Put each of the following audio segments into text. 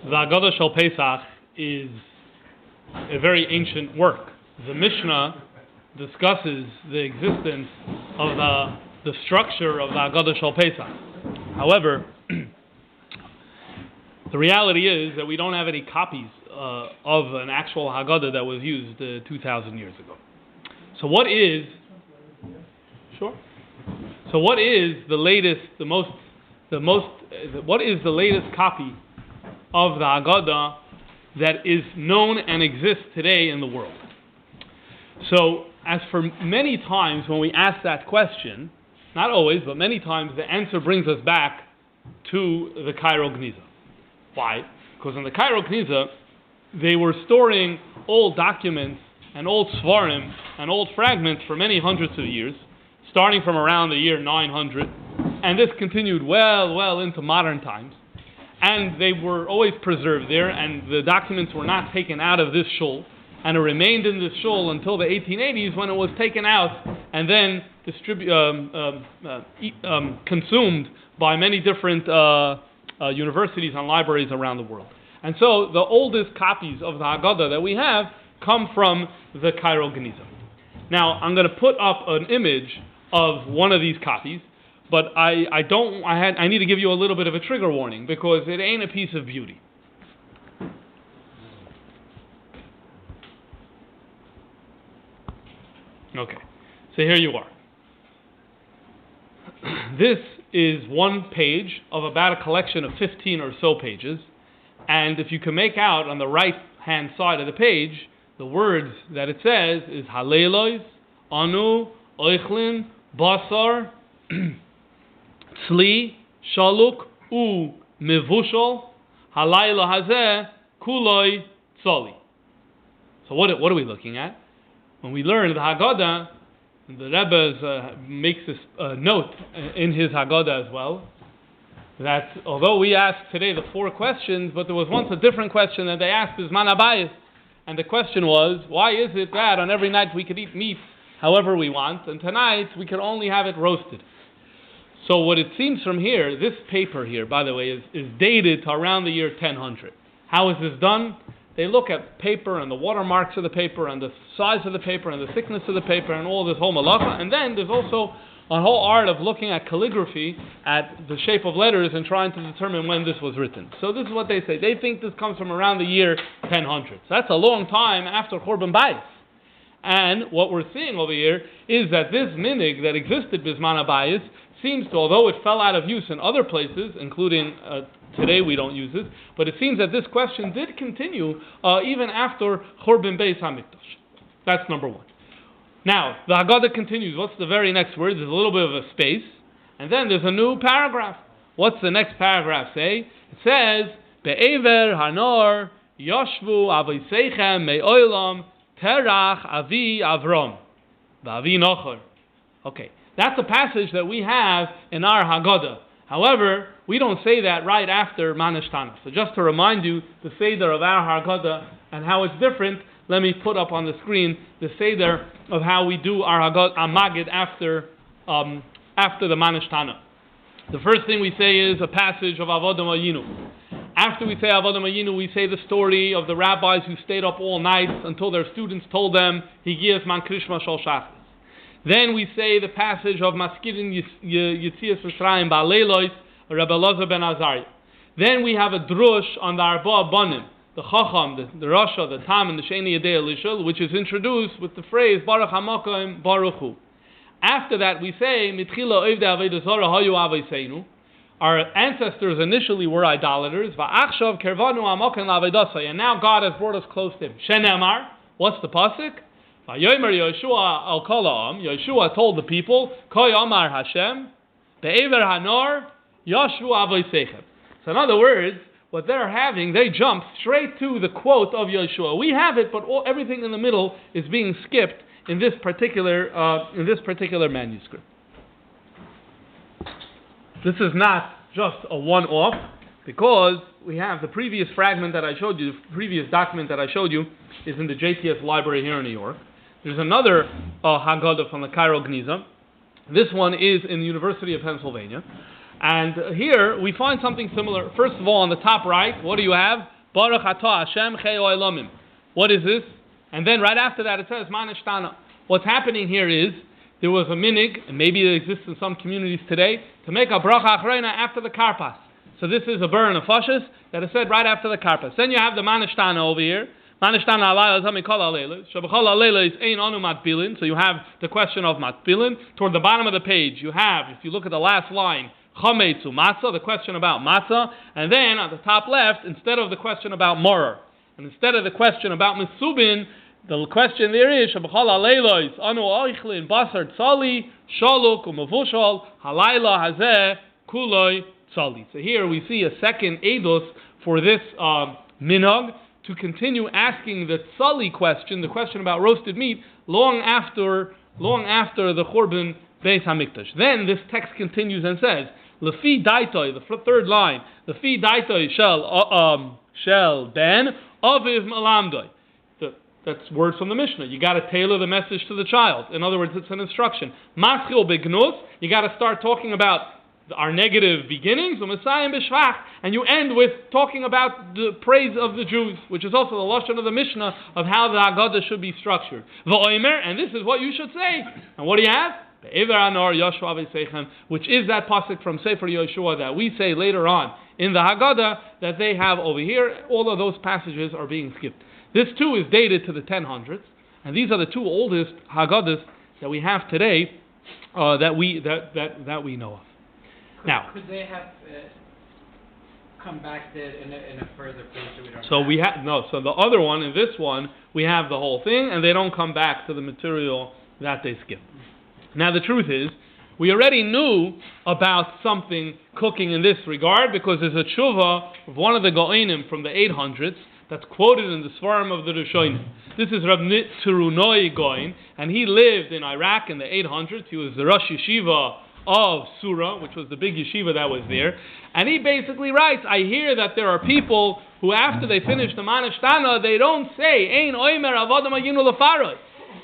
The Haggadah Shel Pesach is a very ancient work. The Mishnah discusses the existence of the structure of the Haggadah Shel Pesach. However, the reality is that we don't have any copies of an actual Haggadah that was used 2,000 years ago. So what is the latest, what is the latest copy of the Haggadah that is known and exists today in the world? So, as for many times when we ask that question, not always, but many times, the answer brings us back to the Cairo Genizah. Why? Because in the Cairo Genizah, they were storing old documents and old svarim and old fragments for many hundreds of years, starting from around the year 900, and this continued well into modern times. And they were always preserved there, and the documents were not taken out of this shul, and it remained in this shul until the 1880s, when it was taken out and then consumed by many different universities and libraries around the world. And so the oldest copies of the Haggadah that we have come from the Cairo Genizah. Now, I'm going to put up an image of one of these copies, but I need to give you a little bit of a trigger warning, because it ain't a piece of beauty. Okay, so here you are. This is one page of about a collection of 15 or so pages, and if you can make out on the right-hand side of the page, the words that it says is Halelois, Anu, Oichlin, Basar, Tzli, Shaluk, U, Mevushal, Halayla Hazeh, Kuloi, Tzoli. So what are we looking at? When we learn the Haggadah, the Rebbe makes this note in his Haggadah as well, that although we asked today the 4 questions, but there was once a different question that they asked is Man Habayis. And the question was, why is it that on every night we could eat meat however we want, and tonight we can only have it roasted? So what it seems from here, this paper here, by the way, is dated to around the year 1000. How is this done? They look at paper and the watermarks of the paper and the size of the paper and the thickness of the paper and all this whole malacha. And then there's also a whole art of looking at calligraphy, at the shape of letters, and trying to determine when this was written. So this is what they say. They think this comes from around the year 1000. So that's a long time after Churban Bayis. And what we're seeing over here is that this minig that existed Bisman Habayis seems to, although it fell out of use in other places, including today we don't use it, but it seems that this question did continue even after Churban Beis HaMikdash. That's number one. Now, the Haggadah continues. What's the very next word? There's a little bit of a space, and then there's a new paragraph. What's the next paragraph say? It says, Be'ever hanor yoshvu avoseichem me'olam terach avi Avram v'avi Nochor. Okay, that's a passage that we have in our Haggadah. However, we don't say that right after Manishtana. So just to remind you the Seder of our Haggadah and how it's different, let me put up on the screen the Seder of how we do our Haggadah, our Magid after the Manishtana. The first thing we say is a passage of Avodah Mayinu. After we say Avodah Mayinu, we say the story of the rabbis who stayed up all night until their students told them, Higiyas man Krishma Shol Shachris. Then we say the passage of Maskirin Yitzias Mitzrayim Ba'Leilos, Rebbe Elazar ben Azariah. Then we have a drush on the Arba Banim, the Chacham, the Rasha, the Tam, and the Sheni Yedei Elishul, which is introduced with the phrase Baruch HaMakom Baruch Hu. After that we say Mitchila Oivdei Avodah Zarah Hayu Aveiseinu. Our ancestors initially were idolaters. Va'achshav Kervanu Hamakom La'avodasai. And now God has brought us close to Him. Shenemar. What's the pasuk? Vayomer Yoshua al Kol Ha'am. Yoshua told the people, Koy Amar Hashem, Be'ever Hanor Yashvu Avoseichem. So in other words, what they're having, they jump straight to the quote of Yoshua. We have it, but everything in the middle is being skipped in this particular manuscript. This is not just a one-off, because we have the previous fragment that I showed you, the previous document that I showed you, is in the JTS library here in New York. There's another Haggadah from the Cairo Genizah. This one is in the University of Pennsylvania. And here we find something similar. First of all, on the top right, what do you have? Baruch atah Hashem chei olamim. What is this? And then right after that it says Manishtana. What's happening here is there was a minig, and maybe it exists in some communities today, to make a bracha achrona after the karpas. So this is a burn of fashes that is said right after the karpas. Then you have the Manishtana over here. Manishtana alayla zamikol alayla. Shabachol alayla is ein anu matbilin. So you have the question of matbilin. Toward the bottom of the page, you have, if you look at the last line, chametzu matzah, the question about matzah. And then at the top left, instead of the question about morer, and instead of the question about misubin, the question there is Shabachol alayla is anu oichlin basar tzali shaluk umavushal halayla hazeh kuloi. So here we see a second eidos for this minog to continue asking the tzali question, the question about roasted meat, long after the Churban Beis Hamikdash. Then this text continues and says, Lefi daitoi, the third line, Lefi daitoi shel ben aviv malamdoi. That's words from the Mishnah. You got to tailor the message to the child. In other words, it's an instruction. Maschil begnus, you got to start talking about our negative beginnings, and you end with talking about the praise of the Jews, which is also the lashon of the Mishnah of how the Haggadah should be structured. And this is what you should say. And what do you have? Which is that pasuk from Sefer Yoshua that we say later on in the Haggadah that they have over here. All of those passages are being skipped. This too is dated to the 1000s, and these are the two oldest Haggadahs that we have today that we know of. Now, could they have come back to it in a further place that we don't? So we have no. So the other one, in this one, we have the whole thing, and they don't come back to the material that they skip. Now the truth is, we already knew about something cooking in this regard because there's a tshuva of one of the Go'inim from the 800s that's quoted in the Svarim of the Rishonim. This is Rab Tzurunoi Goin, and he lived in Iraq in the 800s. He was the Rosh Yeshiva of Surah, which was the big yeshiva that was there, and he basically writes, I hear that there are people who after they finish the Manishtana, they don't say, Ein oimer avodim ayinu lefaroi,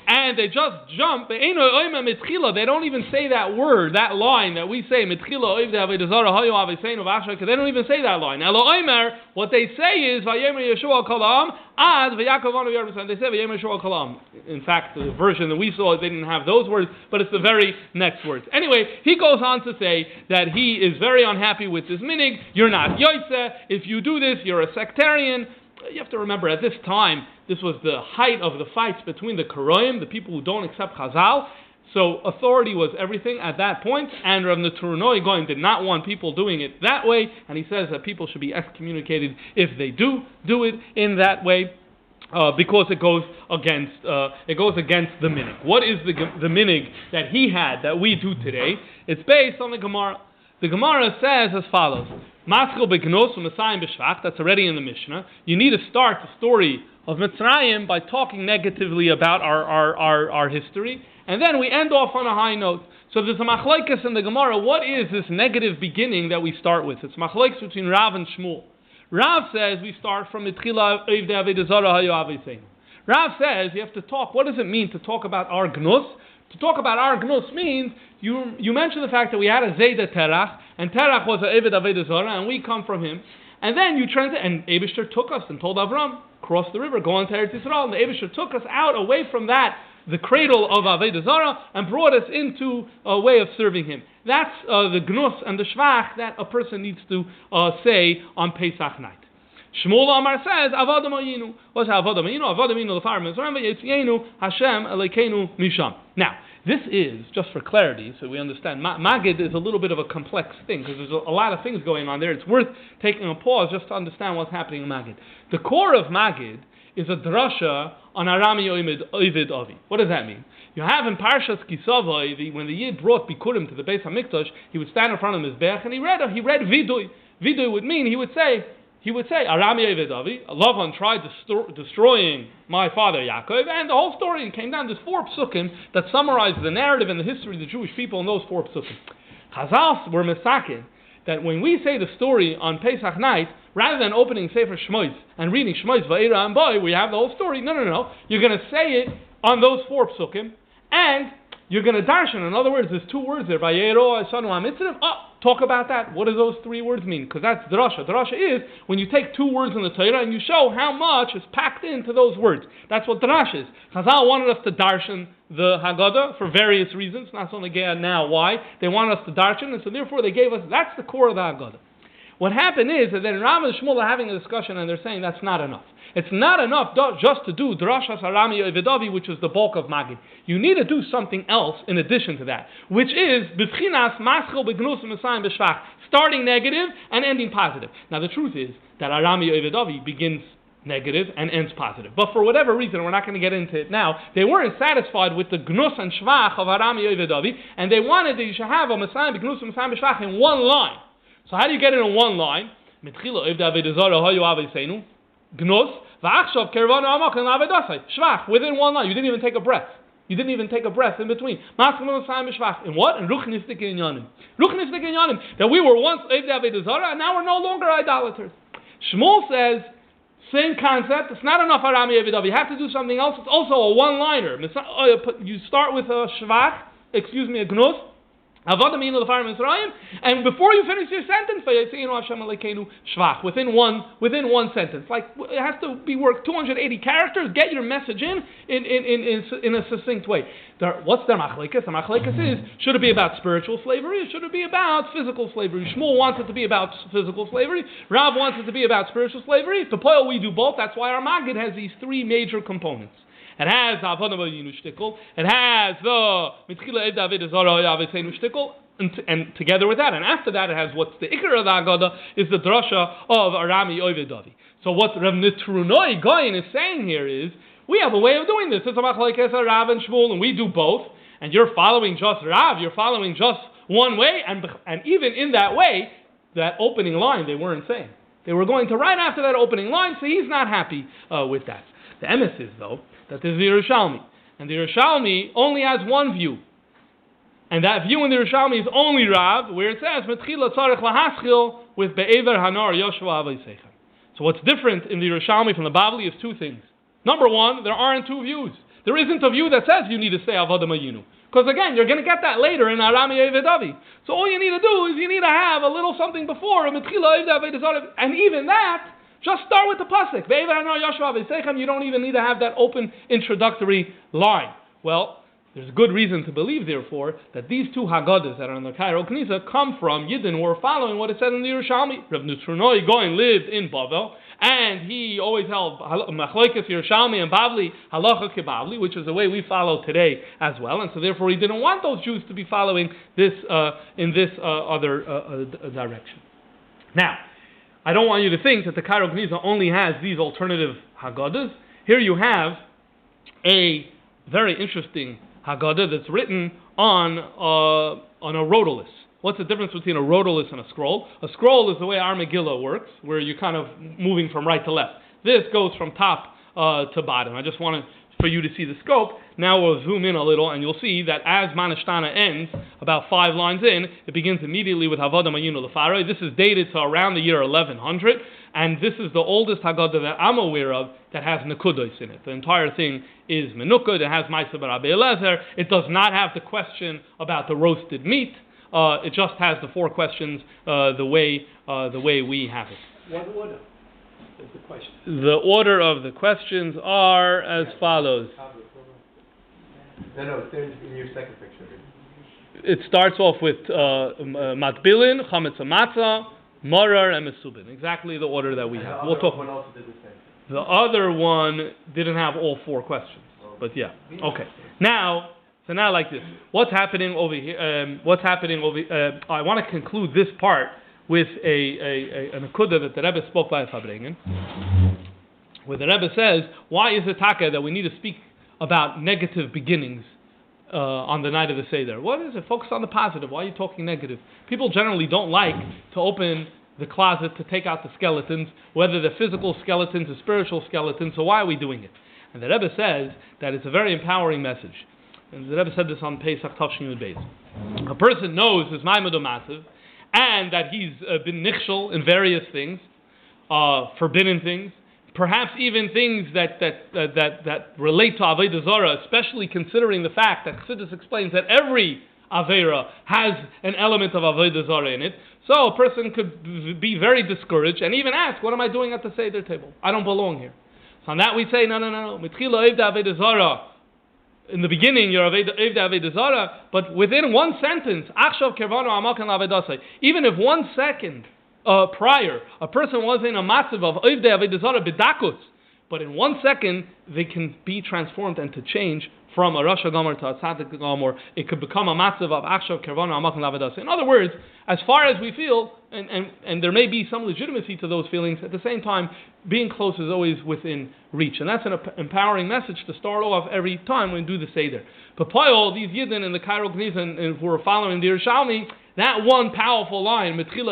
and they just jump, Ein oimer mitchila, they don't even say that word, that line that we say, mitchila oivde avodah zarah hayu aveseinu v'achshak, they don't even say that line. Elo oimer, what they say is, Vayemer Yeshua kolam, ad v'yakov anu yarbasan, they say Vayemer Yeshua kolam. In fact, the version that we saw, they didn't have those words, but it's the very next words. Anyway, he goes on to say that he is very unhappy with this minig. You're not yoytze. If you do this, you're a sectarian. You have to remember, at this time, this was the height of the fights between the Karoim, the people who don't accept Chazal. So authority was everything at that point, and Rav Tzurunoi Goin did not want people doing it that way, and he says that people should be excommunicated if they do it in that way. Because it goes against the minig. What is the minig that he had that we do today? It's based on the Gemara. The Gemara says as follows: Maschil begnos u'Masayim b'shvach. That's already in the Mishnah. You need to start the story of Mitzrayim by talking negatively about our history, and then we end off on a high note. So there's a machlokes in the Gemara. What is this negative beginning that we start with? It's machlokes between Rav and Shmuel. Rav says we start from Mitchila Oivdei Avodah Zarah Hayu Aveseinu. Rav says you have to talk. What does it mean to talk about our gnus? To talk about our gnus means you mention the fact that we had a Zayda Terach, and Terach was an Eved Avodah Zarah, and we come from him. And then you translate, and Eibishter took us and told Avram, cross the river, go on to Eretz Yisrael. And the Eibishter took us out away from that, the cradle of Avodah Zarah, and brought us into a way of serving him. That's the gnus and the shvach that a person needs to say on Pesach night. Shmuel Amar says, Avodim Ayinu. What's Avodim Ayinu? Avodim Ayinu l'far Mitzrayim v'yetzienu Hashem Elokeinu misham. Now, this is, just for clarity, so we understand, Magid is a little bit of a complex thing, because there's a lot of things going on there. It's worth taking a pause just to understand what's happening in Magid. The core of Magid is a drasha on Arami Ovid Avi. What does that mean? You have in Parshas Kisavai, when the Yid brought Bikurim to the Beis HaMikdash, he would stand in front of his Mizbeach and he read Vidui. Vidui would mean, he would say, Arami Ovid Avi, Lavan tried destroying my father Yaakov, and the whole story came down. There's 4 psukim that summarize the narrative and the history of the Jewish people in those 4 psukim. Chazal were mesakin that when we say the story on Pesach night, rather than opening Sefer Shmois and reading Shmois Va'era and Boy, we have the whole story. No. You're going to say it on those 4 psukim, and you're going to darshan. In other words, there's 2 words there. Va'ero Asanu HaMitzrim. talk about that? What do those three words mean? Because that's drasha. Drasha is when you take two words in the Torah and you show how much is packed into those words. That's what drasha is. Chazal wanted us to darshan the Haggadah for various reasons. Not only now why. They wanted us to darshan, and so therefore they gave us, that's the core of the Haggadah. What happened is that then Rav and Shmuel are having a discussion and they're saying that's not enough. It's not enough just to do Drashas Arami Ovedavi, which is the bulk of Magid. You need to do something else in addition to that, which is B'vchinas Maschil B'gnus M'sayim B'shvach, starting negative and ending positive. Now the truth is that Arami Ovedavi begins negative and ends positive. But for whatever reason, we're not going to get into it now, they weren't satisfied with the Gnus and Shvach of Arami Ovedavi, and they wanted that you should have a M'sayim B'gnus M'sayim B'shvach in one line. So how do you get it in one line? Mitchila Ovedavi Dezara Hoyu Aveseinu Gnus V'achshav Kervanu Amachin Avedasai Shvach, within one line. You didn't even take a breath. You didn't even take a breath in between. In what? In Ruchnistik Inyanim. Ruchnistik Inyanim. That we were once Ovedavi Dezara and now we're no longer idolaters. Shmuel says, same concept. It's not enough Arami Ovedavi. You have to do something else. It's also a one-liner. You start with a Shvach, a Gnus, and before you finish your sentence, within one sentence, like it has to be worked 280 characters. Get your message in a succinct way. What's their machlekes? The machlekes is: should it be about spiritual slavery, or should it be about physical slavery? Shmuel wants it to be about physical slavery. Rav wants it to be about spiritual slavery. Pictorial, we do both. That's why our Maggid has these three major components. It has the Avodah Mayinu shtickle. It has the Mitchila Ev David Zara Yaveseinu shtickle, and together with that, and after that, it has what's the Ikar of the Haggadah is the drasha of Arami Ovedavi. So what Rav Nitrunoi Goyin is saying here is we have a way of doing this. It's a machlekes Rav and Shmuel, and we do both. And you're following just Rav. You're following just one way, and even in that way, that opening line they weren't saying. They were going to right after that opening line, so he's not happy with that. The emes is though that there's the Yerushalmi, and the Yerushalmi only has one view, and that view in the Yerushalmi is only Rav, where it says Metchila Tzarech Lahaschil with Be'ever Hanar Yoshua Avaysechem. So what's different in the Yerushalmi from the Bavli is two things. Number one, there aren't two views. There isn't a view that says you need to say Avodah Mayinu, because again, you're going to get that later in Arami Ovedavi. So all you need to do is you need to have a little something before Metchila Ovedavi, and even that. Just start with the pasuk. You don't even need to have that open introductory line. Well, there's good reason to believe, therefore, that these two Haggadahs that are in the Cairo Genizah come from Yidden who are following what it said in the Yerushalmi. Rav Nitrunoi Goin lived in Bavel, and he always held Machlokes Yerushalmi and Bavli Halacha Kebavli, which is the way we follow today as well. And so, therefore, he didn't want those Jews to be following this in this other direction. Now, I don't want you to think that the Cairo Genizah only has these alternative Haggadahs. Here you have a very interesting Haggadah that's written on a rotulus. What's the difference between a rotulus and a scroll? A scroll is the way our Megillah works, where you're kind of moving from right to left. This goes from top to bottom. I just wanted for you to see the scope. Now we'll zoom in a little, and you'll see that as Manishtana ends, about 5 lines in, it begins immediately with Avodah Mayinu Lefaroi. This is dated to around the year 1100, and this is the oldest Haggadah that I'm aware of that has Nekudos in it. The entire thing is Menukud. It has Ma'aseh Rabbi Eliezer. It does not have the question about the roasted meat. It just has the 4 questions the way we have it. What order is the question? The order of the questions are as follows. No, it's in your second picture. It starts off with Matbilin, Chametz Matzah, Morar, and Mesubin. Exactly the order that we have. We'll talk. One also did the same. The other one didn't have all 4 questions, but yeah. Okay. Now like this. What's happening over here? I want to conclude this part with a nekuda that the Rebbe spoke by Fabringen, where the Rebbe says, why is it taka that we need to speak about negative beginnings on the night of the Seder? What is it? Focus on the positive. Why are you talking negative? People generally don't like to open the closet to take out the skeletons, whether they're physical skeletons or spiritual skeletons, so why are we doing it? And the Rebbe says that it's a very empowering message. And the Rebbe said this on Pesach Tavshin Yud Beis. A person knows his Maimad Massiv, and that he's been nichshel in various things, forbidden things, perhaps even things that relate to Avodah Zarah, especially considering the fact that Chassidus explains that every Avera has an element of Avodah Zarah in it. So a person could be very discouraged and even ask, what am I doing at the Seder table? I don't belong here. So on that we say, no. Mitchila Evda Avodah Zarah. In the beginning, you're Evda Avodah Zarah, but within one sentence, Achshav Kervano Amakan Lavedasai. Even if 1 second prior, a person was in a massive of Evda Avodah Zarah B'dakus, but in 1 second, they can be transformed and to change from a Rasha Gomer to a Tzaddik Gomer. It could become a massive of Achshav Kervano Amakan Lavedasai. In other words, as far as we feel, and there may be some legitimacy to those feelings, at the same time, being close is always within reach. And that's an empowering message to start off every time when we do the Seder. But Paul, these Yidden in the Cairo Genizah and who are following the Yerushalmi, that one powerful line, they didn't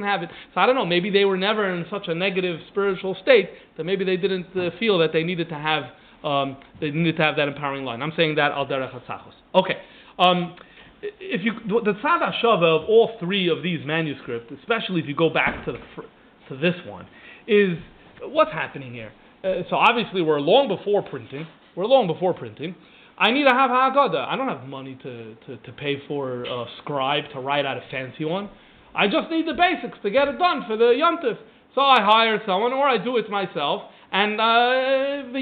have it. So I don't know, maybe they were never in such a negative spiritual state that maybe they didn't feel that they needed to have that empowering line. I'm saying that al derech hatzachos. Okay. The Tzad HaShaveh of all three of these manuscripts, especially if you go back to this one, is what's happening here. So obviously we're long before printing. I need to have Haggadah. I don't have money to pay for a scribe to write out a fancy one. I just need the basics to get it done for the Yom Tov. So I hire someone or I do it myself. And the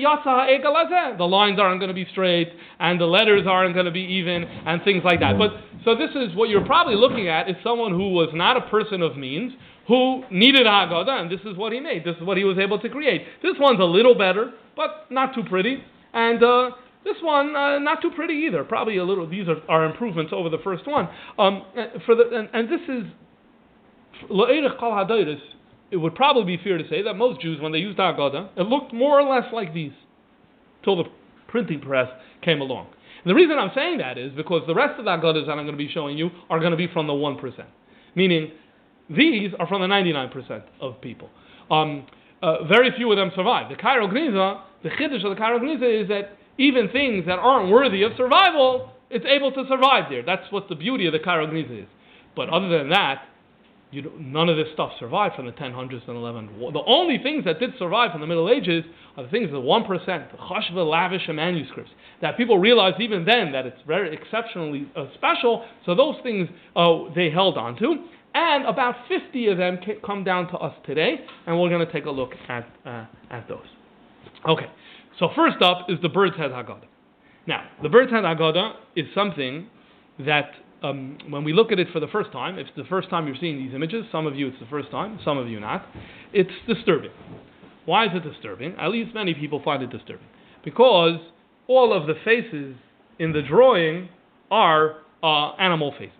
lines aren't going to be straight, and the letters aren't going to be even, and things like that. But so this is what you're probably looking at is someone who was not a person of means, who needed Haggadah, and this is what he made. This is what he was able to create. This one's a little better, but not too pretty, and this one not too pretty either. Probably a little. These are improvements over the first one. And this is L'Eirech Kol HaDoros. It would probably be fair to say that most Jews, when they used Haggadah, it looked more or less like these, till the printing press came along. And the reason I'm saying that is because the rest of the Haggadahs that I'm going to be showing you are going to be from the 1%. Meaning, these are from the 99% of people. Very few of them survive. The Cairo Genizah, the Chiddush of the Cairo Genizah is that even things that aren't worthy of survival, it's able to survive there. That's what the beauty of the Cairo Genizah is. But other than that, none of this stuff survived from the 1000s and 1100s. The only things that did survive from the Middle Ages are the things of the 1%, the Chashva Lavish manuscripts, that people realized even then that it's very exceptionally special, so those things they held on to. And about 50 of them come down to us today, and we're going to take a look at those. Okay, so first up is the Bird's Head Haggadah. Now, the Bird's Head Haggadah is something that when we look at it for the first time, if it's the first time you're seeing these images, some of you it's the first time, some of you not, it's disturbing. Why is it disturbing? At least many people find it disturbing. Because all of the faces in the drawing are animal faces.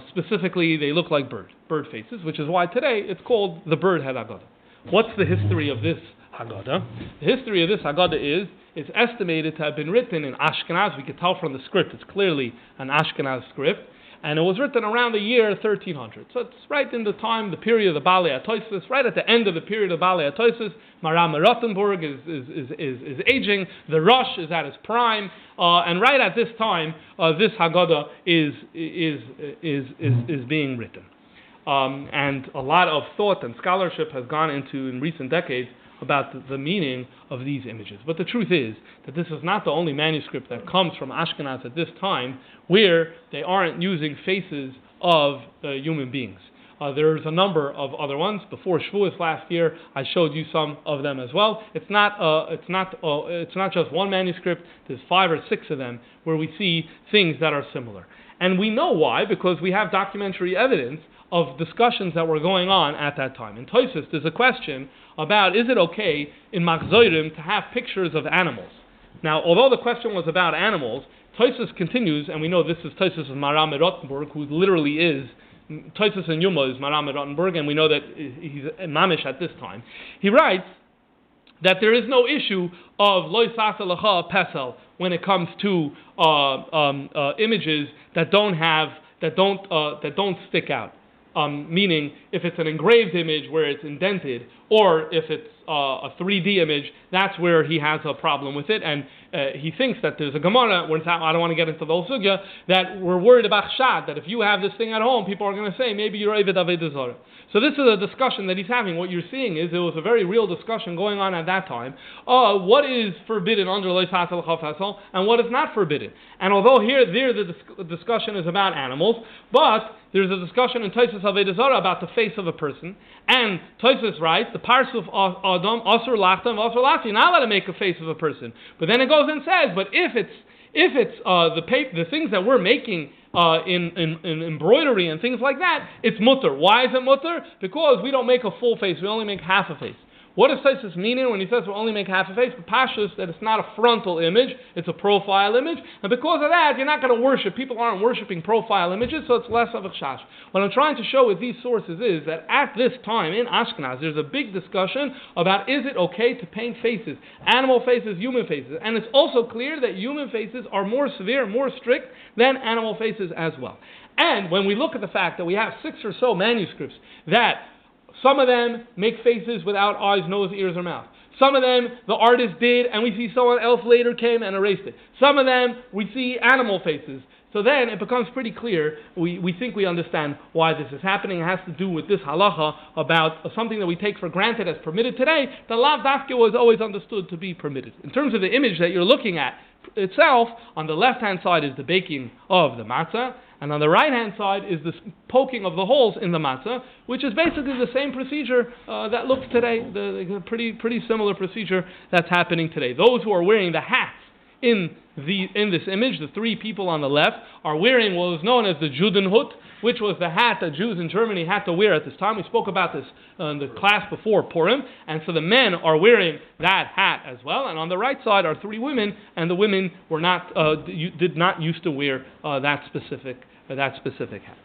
Specifically, they look like bird faces, which is why today it's called the Bird Head Haggadah. What's the history of this Haggadah? The history of this Haggadah is it's estimated to have been written in Ashkenaz. We can tell from the script, it's clearly an Ashkenaz script. And it was written around the year 1300. So it's right in the period of the Balei HaTosfos, right at the end of the period of Balei HaTosfos. Maram Rothenburg is aging, the Rosh is at its prime, and right at this time, this Haggadah is being written. And a lot of thought and scholarship has gone into, in recent decades, about the meaning of these images. But the truth is that this is not the only manuscript that comes from Ashkenaz at this time where they aren't using faces of human beings. There's a number of other ones. Before Shavuos last year, I showed you some of them as well. It's not just one manuscript. There's 5 or 6 of them where we see things that are similar. And we know why, because we have documentary evidence of discussions that were going on at that time. In Tosfos, there's a question about, is it okay in Machzorim to have pictures of animals? Now, although the question was about animals, Tosfos continues, and we know this is Tosfos of Maram Rothenburg, who literally is, Tosfos and Yuma is Maram Rothenburg, and we know that he's Mamish at this time. He writes that there is no issue of Lo Sasa Lacha Pesel when it comes to images that don't stick out. meaning if it's an engraved image where it's indented, or if it's a 3D image, that's where he has a problem with it, and he thinks that there's a Gemara, I don't want to get into the whole sugya, that we're worried about chshad, that if you have this thing at home, people are going to say, maybe you're Eved Avodah Zarah. So this is a discussion that he's having. What you're seeing is there was a very real discussion going on at that time. What is forbidden under Lo Yisasel Chafasel, and what is not forbidden. And although there the discussion is about animals, but there's a discussion in Tosfos Avodah Zarah about the face of a person. And Tosfos writes, the Parsuf Adam, Asur Lachtam, Asur Lachtam, you're not allowed to make a face of a person. But then it goes and says, but if it's the things that we're making in embroidery and things like that, it's mutter. Why is it mutter? Because we don't make a full face, we only make half a face. What does Tosfos mean when he says we only make half a face? The pashtus that it's not a frontal image, it's a profile image, and because of that, you're not going to worship. People aren't worshiping profile images, so it's less of a chash. What I'm trying to show with these sources is that at this time in Ashkenaz, there's a big discussion about is it okay to paint faces, animal faces, human faces, and it's also clear that human faces are more severe, more strict than animal faces as well. And when we look at the fact that we have 6 or so manuscripts that some of them make faces without eyes, nose, ears, or mouth. Some of them the artist did, and we see someone else later came and erased it. Some of them we see animal faces. So then it becomes pretty clear, we think we understand why this is happening. It has to do with this halacha about something that we take for granted as permitted today, that lav dafke was always understood to be permitted. In terms of the image that you're looking at itself, on the left-hand side is the baking of the matzah, and on the right-hand side is the poking of the holes in the matzah, which is basically the same procedure that looks today, the pretty similar procedure that's happening today. Those who are wearing the hats in this image, the 3 people on the left, are wearing what was known as the Judenhut, which was the hat that Jews in Germany had to wear at this time. We spoke about this in the class before Purim, and so the men are wearing that hat as well. And on the right side are 3 women, and the women were not did not used to wear that specific hat.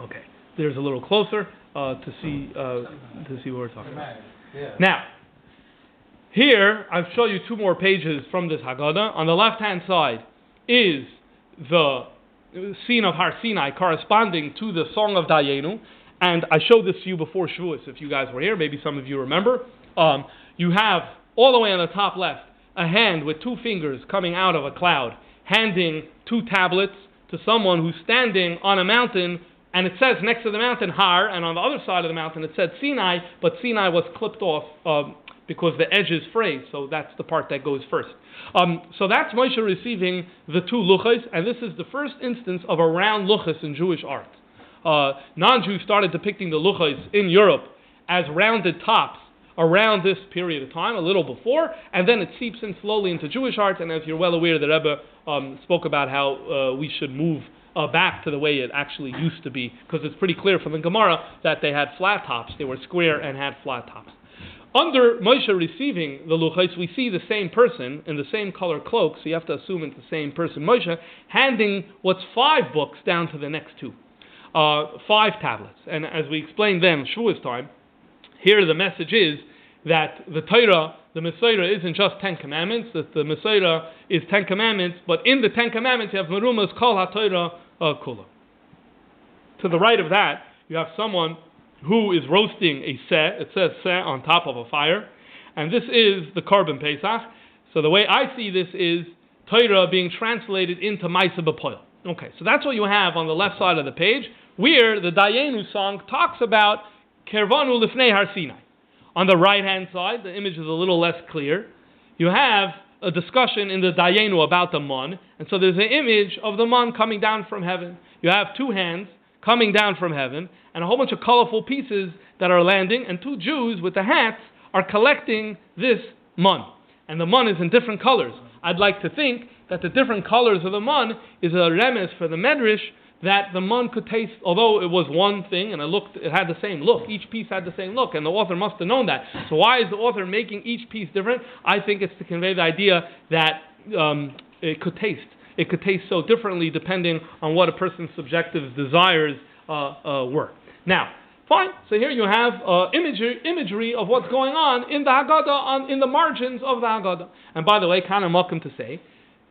Okay, there's a little closer to see what we're talking about. Yeah. Now, here I've shown you 2 more pages from this Haggadah. On the left-hand side is the scene of Har Sinai corresponding to the Song of Dayenu, and I showed this to you before Shavuos. If you guys were here, maybe some of you remember. You have all the way on the top left a hand with 2 fingers coming out of a cloud, handing 2 tablets to someone who's standing on a mountain, and it says next to the mountain Har, and on the other side of the mountain it said Sinai, but Sinai was clipped off because the edge is frayed, so that's the part that goes first. So that's Moshe receiving the 2 luchos, and this is the first instance of a round luchos in Jewish art. Non-Jews started depicting the luchos in Europe as rounded tops around this period of time, a little before, and then it seeps in slowly into Jewish art, and as you're well aware, the Rebbe spoke about how we should move back to the way it actually used to be, because it's pretty clear from the Gemara that they had flat tops. They were square and had flat tops. Under Moshe receiving the luchos, we see the same person in the same color cloak, so you have to assume it's the same person, Moshe, handing what's 5 books down to the next 2. 5 tablets. And as we explained then, Shavuos time, here the message is that the Torah, the Messiah, isn't just 10 commandments, that the Messiah is 10 commandments, but in the 10 commandments you have Merumas Kol HaTorah Kula. To the right of that, you have someone who is roasting a seh. It says seh on top of a fire, and this is the Korban Pesach. So the way I see this is Torah being translated into Maaseh B'Poel. Okay, so that's what you have on the left side of the page, where the Dayenu song talks about Kervanu Lifnei Har Sinai. On the right-hand side, the image is a little less clear. You have a discussion in the Dayenu about the man, and so there's an image of the man coming down from heaven. You have 2 hands coming down from heaven, and a whole bunch of colorful pieces that are landing, and 2 Jews with the hats are collecting this man. And the man is in different colors. I'd like to think that the different colors of the man is a remes for the Medrash, that the man could taste, although it was one thing, and it had the same look, each piece had the same look, and the author must have known that. So why is the author making each piece different? I think it's to convey the idea that it could taste. It could taste so differently depending on what a person's subjective desires were. Now, fine. So here you have imagery of what's going on in the Haggadah, in the margins of the Haggadah. And by the way, kind of welcome to say,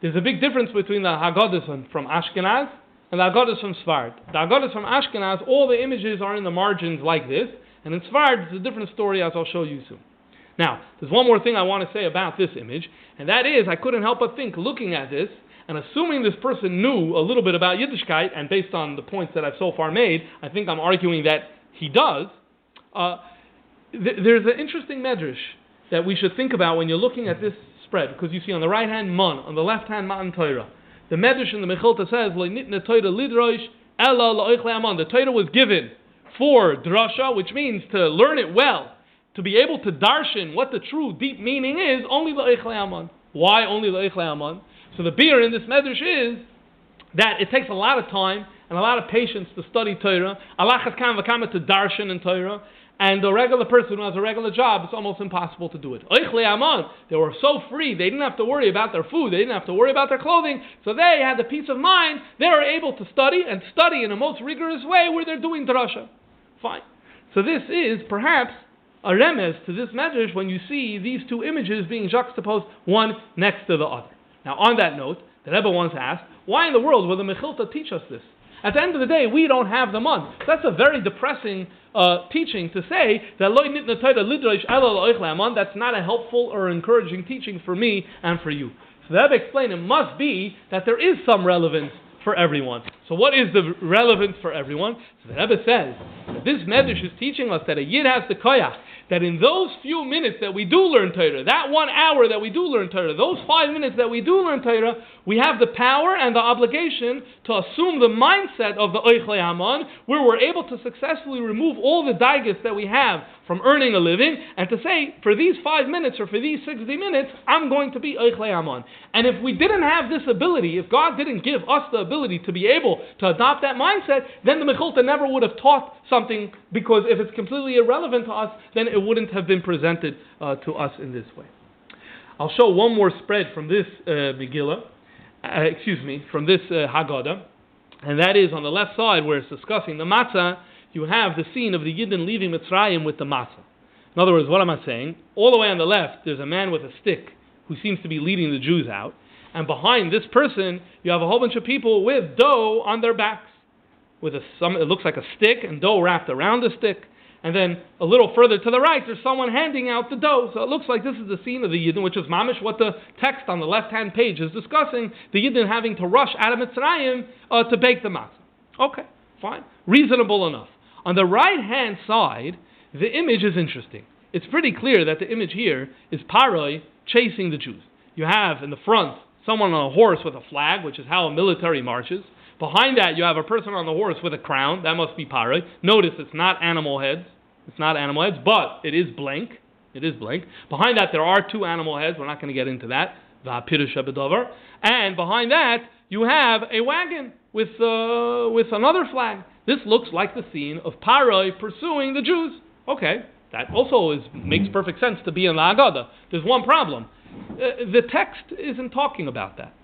there's a big difference between the Haggadahs from Ashkenaz and the Haggadah is from Sfard. The Haggadah is from Ashkenaz. All the images are in the margins like this, and in Sfard it's a different story, as I'll show you soon. Now, there's one more thing I want to say about this image, and that is I couldn't help but think, looking at this, and assuming this person knew a little bit about Yiddishkeit, and based on the points that I've so far made, I think I'm arguing that he does. There's an interesting medrash that we should think about when you're looking at this spread, because you see on the right hand man, on the left hand matan Torah. The medrash in the Mechilta says, "Lo nitne Torah lidrosh ela la'ochle aman." The Torah was given for drasha, which means to learn it well, to be able to darshan what the true deep meaning is, only la'ochle aman. Why only la'ochle aman? So the beer in this medrash is that it takes a lot of time and a lot of patience to study Torah, alachas kam v'kama to darshan in Torah, and the regular person who has a regular job, it's almost impossible to do it. Oichle aman, they were so free, they didn't have to worry about their food, they didn't have to worry about their clothing, so they had the peace of mind, they were able to study, and study in a most rigorous way where they're doing drasha. Fine. So this is perhaps a remez to this medrash when you see these two images being juxtaposed one next to the other. Now on that note, the Rebbe once asked, why in the world will the Mechilta teach us this? At the end of the day, we don't have the month. That's a very depressing teaching to say that lo nitne Torah lidrosh ela la'ochle aman. That's not a helpful or encouraging teaching for me and for you. So the Rebbe explained it must be that there is some relevance for everyone. So what is the relevance for everyone? So the Rebbe says that this medrash is teaching us that a yid has the koyach, that in those few minutes that we do learn Torah, that 1 hour that we do learn Torah, those 5 minutes that we do learn Torah, we have the power and the obligation to assume the mindset of the Oichle Haman, where we're able to successfully remove all the daigas that we have from earning a living, and to say, for these 5 minutes or for these 60 minutes, I'm going to be Oichle Haman. And if we didn't have this ability, if God didn't give us the ability to be able to adopt that mindset, then the Mechilta never would have taught something, because if it's completely irrelevant to us, then it wouldn't have been presented to us in this way. I'll show one more spread from this Megillah, from this Haggadah, and that is on the left side where it's discussing the matzah. You have the scene of the Yidden leaving Mitzrayim with the matzah. In other words, what am I saying? All the way on the left, there's a man with a stick who seems to be leading the Jews out, and behind this person, you have a whole bunch of people with dough on their backs, with it looks like a stick and dough wrapped around the stick. And then a little further to the right, there's someone handing out the dough. So it looks like this is the scene of the Yidden, which is mamish what the text on the left-hand page is discussing, the Yidden having to rush out of Mitzrayim to bake the matzah. Okay, fine. Reasonable enough. On the right-hand side, the image is interesting. It's pretty clear that the image here is Paroi chasing the Jews. You have in the front someone on a horse with a flag, which is how a military marches. Behind that, you have a person on the horse with a crown. That must be Paroi. Notice it's not animal heads. It's not animal heads, but it is blank. It is blank. Behind that, there are 2 animal heads. We're not going to get into that. And behind that, you have a wagon with another flag. This looks like the scene of Paroi pursuing the Jews. Okay, that also makes perfect sense to be in the Haggadah. There's one problem. The text isn't talking about that.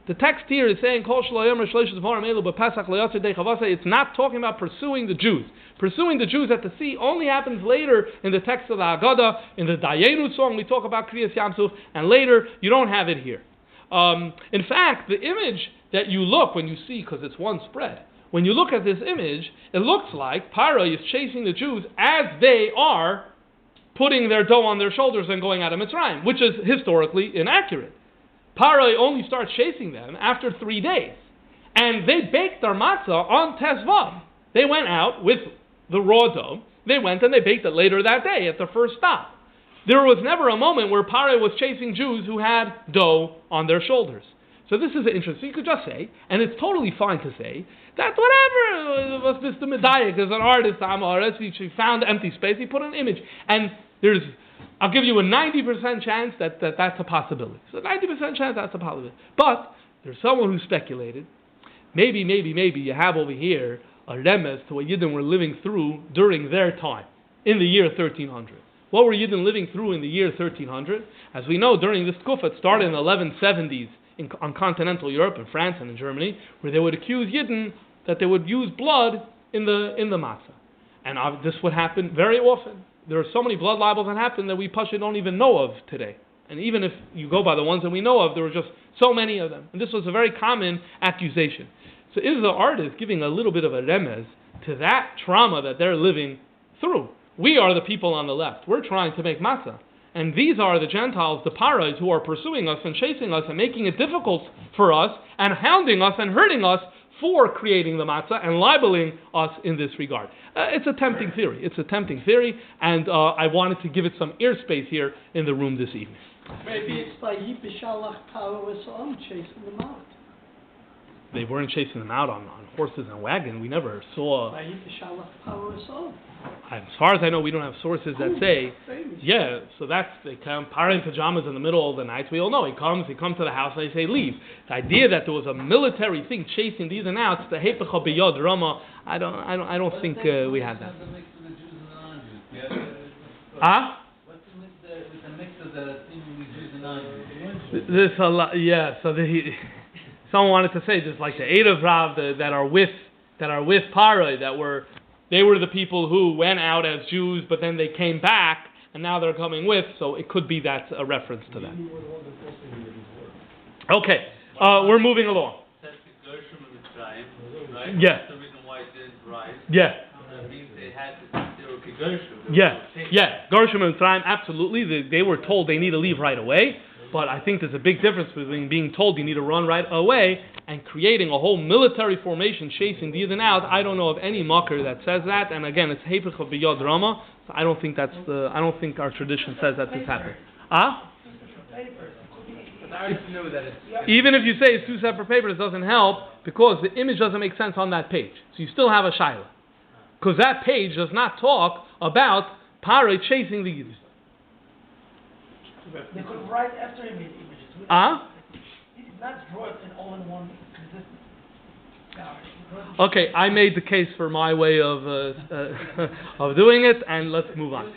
The text here is saying, it's not talking about pursuing the Jews. Pursuing the Jews at the sea only happens later in the text of the Haggadah. In the Dayenu song, we talk about Kriyas Yamsuf, and later, you don't have it here. In fact, the image that you look when you see, because it's one spread, when you look at this image, it looks like Paroi is chasing the Jews as they are putting their dough on their shoulders and going out of Mitzrayim, which is historically inaccurate. Paroi only starts chasing them after 3 days. And they baked their matzah on Tezvav. They went out with the raw dough. They went and they baked it later that day at the first stop. There was never a moment where Paroi was chasing Jews who had dough on their shoulders. So this is interesting. You could just say, and it's totally fine to say, that whatever was Mr. Medayek as an artist, he found empty space, he put an image. And I'll give you a 90% chance that that's a possibility. So 90% chance that's a possibility. But there's someone who speculated, maybe you have over here a remez to what Yidden were living through during their time, in the year 1300. What were Yidden living through in the year 1300? As we know, during this Tkufa, it started in the 1170s on continental Europe, in France and in Germany, where they would accuse Yidden that they would use blood in the matzah. And this would happen very often. There are so many blood libels that happen that we Pasha don't even know of today. And even if you go by the ones that we know of, there were just so many of them. And this was a very common accusation. So is the artist giving a little bit of a remez to that trauma that they're living through? We are the people on the left. We're trying to make matzah. And these are the Gentiles, the parais, who are pursuing us and chasing us and making it difficult for us and hounding us and hurting us for creating the matzah and libeling us in this regard. It's a tempting theory. It's a tempting theory, and I wanted to give it some airspace here in the room this evening. Maybe it's like Yipeshalach power was on chasing them out. They weren't chasing them out on horses and wagons. We never saw. By Yipeshalach power was on. As far as I know, we don't have sources that say, yeah, so that's, they come, para in pajamas in the middle of the night. We all know, he comes to the house and they say, leave. The idea that there was a military thing chasing these and outs, the hepecha biyod rama, I don't think we had that. Huh? What's the mix of the seemingly Jews and non-Jews? There's a lot, yeah, so someone wanted to say, just like the Erev Rav that are with Parai, they were the people who went out as Jews, but then they came back, and now they're coming with, so it could be that's a reference to that. Okay, we're moving along. Yeah. That's the reason why it didn't rise. Yeah. That means they had to Gershom and Mitzrayim, absolutely. They were told they need to leave right away, but I think there's a big difference between being told you need to run right away and creating a whole military formation chasing these and out. I don't know of any mocker that says that, and again, it's Hepech of Biyod Rama, so I don't think our tradition says that this happened. Even if you say it's two separate papers, it doesn't help because the image doesn't make sense on that page. So you still have a shaila. Because that page does not talk about Pare chasing the Yiddish. They could write after images. It's not draw it in all-in-one consistent. Okay, I made the case for my way of doing it, and let's move on.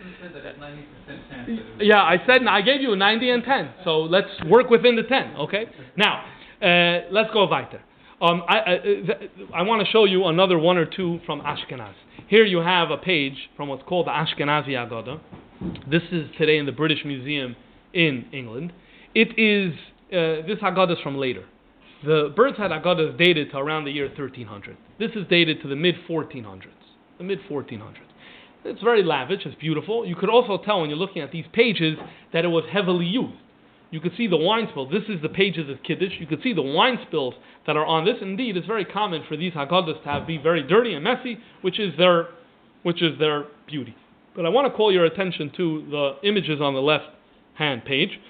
Yeah, I gave you a 90 and 10, so let's work within the 10. Okay. Now, let's go weiter. I want to show you another one or two from Ashkenaz. Here you have a page from what's called the Ashkenazi Haggadah. This is today in the British Museum in England. It is this Haggadah is from later. The Bird's Head Haggadah is dated to around the year 1300. This is dated to the mid-1400s. The mid-1400s. It's very lavish. It's beautiful. You could also tell when you're looking at these pages that it was heavily used. You could see the wine spills. This is the pages of Kiddush. You could see the wine spills that are on this. Indeed, it's very common for these Haggadahs to be very dirty and messy, which is their beauty. But I want to call your attention to the images on the left-hand page.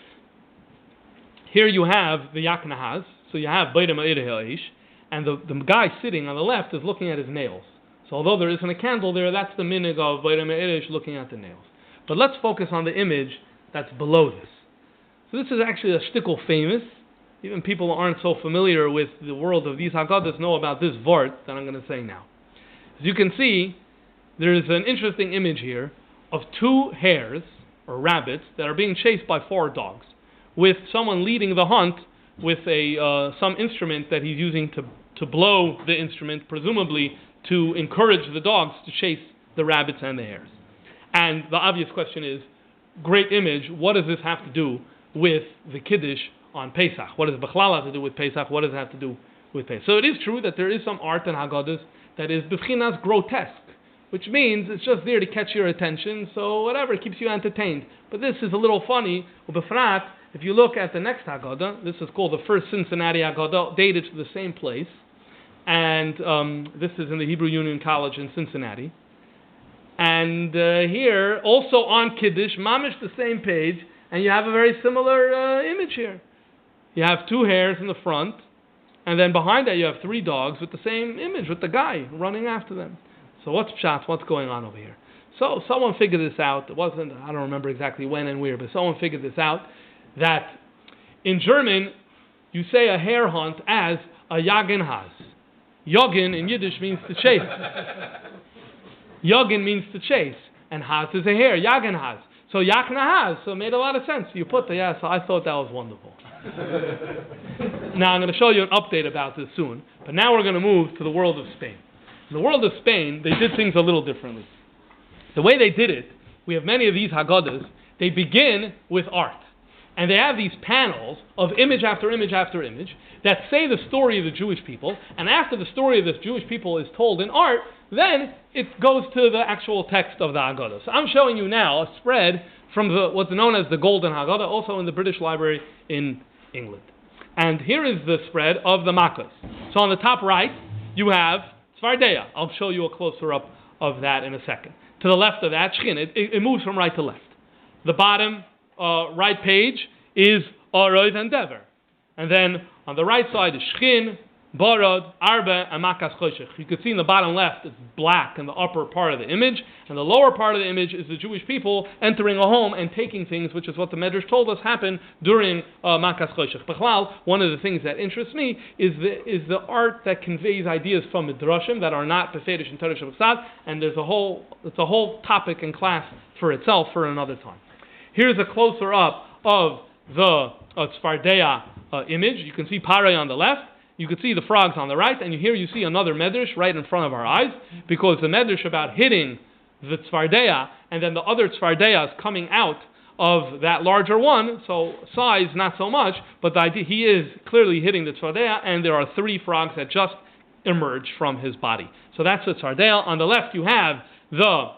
Here you have the Yak Nahaz. So you have Beidem Eish, and the guy sitting on the left is looking at his nails. So although there isn't a candle there, that's the minig of Beidem Eish looking at the nails. But let's focus on the image that's below this. So this is actually a shtickle famous. Even people who aren't so familiar with the world of these Haggadahs know about this vart that I'm going to say now. As you can see, there is an interesting image here of two hares, or rabbits, that are being chased by 4 dogs, with someone leading the hunt with some instrument that he's using to blow the instrument, presumably to encourage the dogs to chase the rabbits and the hares. And the obvious question is, great image, what does this have to do with the Kiddush on Pesach? What does Bechlal have to do with Pesach? What does it have to do with Pesach? So it is true that there is some art in Haggadahs that is b'chinas grotesque, which means it's just there to catch your attention, so whatever, it keeps you entertained. But this is a little funny, b'frat. If you look at the next Haggadah, this is called the first Cincinnati Haggadah, dated to the same place, and this is in the Hebrew Union College in Cincinnati. And here, also on Kiddush, mamish the same page, and you have a very similar image here. You have 2 hares in the front, and then behind that you have 3 dogs with the same image, with the guy running after them. So what's going on over here? So someone figured this out. It wasn't, I don't remember exactly when and where, but someone figured this out, that in German, you say a hare hunt as a Jagenhaz. Joggen in Yiddish means to chase. Joggen means to chase, and Haz is a hare, Jagenhaz. So Yaknahaz, so it made a lot of sense. You put so I thought that was wonderful. Now I'm going to show you an update about this soon, but now we're going to move to the world of Spain. In the world of Spain, they did things a little differently. The way they did it, we have many of these Haggadahs, they begin with art. and they have these panels of image after image after image that say the story of the Jewish people, and after the story of the Jewish people is told in art, then it goes to the actual text of the Haggadah. So I'm showing you now a spread from what's known as the Golden Haggadah, also in the British Library in England. And here is the spread of the Makkos. So on the top right, you have Tzvardeya. I'll show you a closer up of that in a second. To the left of that, Shchin. It moves from right to left. The bottom right page is Oroid and Dever. And then on the right side is Shchin, Barod, Arba, and Makas Choshech. You can see in the bottom left, it's black in the upper part of the image, and the lower part of the image is the Jewish people entering a home and taking things, which is what the Medrash told us happened during Makas Choshech. Bechlal, one of the things that interests me is the art that conveys ideas from Midrashim that are not Befedish and Teresh B'Ksad, and it's a whole topic and class for itself for another time. Here's a closer up of the Tzvardeya image. You can see Paray on the left. You can see the frogs on the right, and here you see another medrash right in front of our eyes, because the medrash about hitting the tzvardeya, and then the other tzvardeyas coming out of that larger one, so size not so much, but the idea, he is clearly hitting the tzvardeya, and there are 3 frogs that just emerge from his body. So that's the tzvardeya. On the left you have the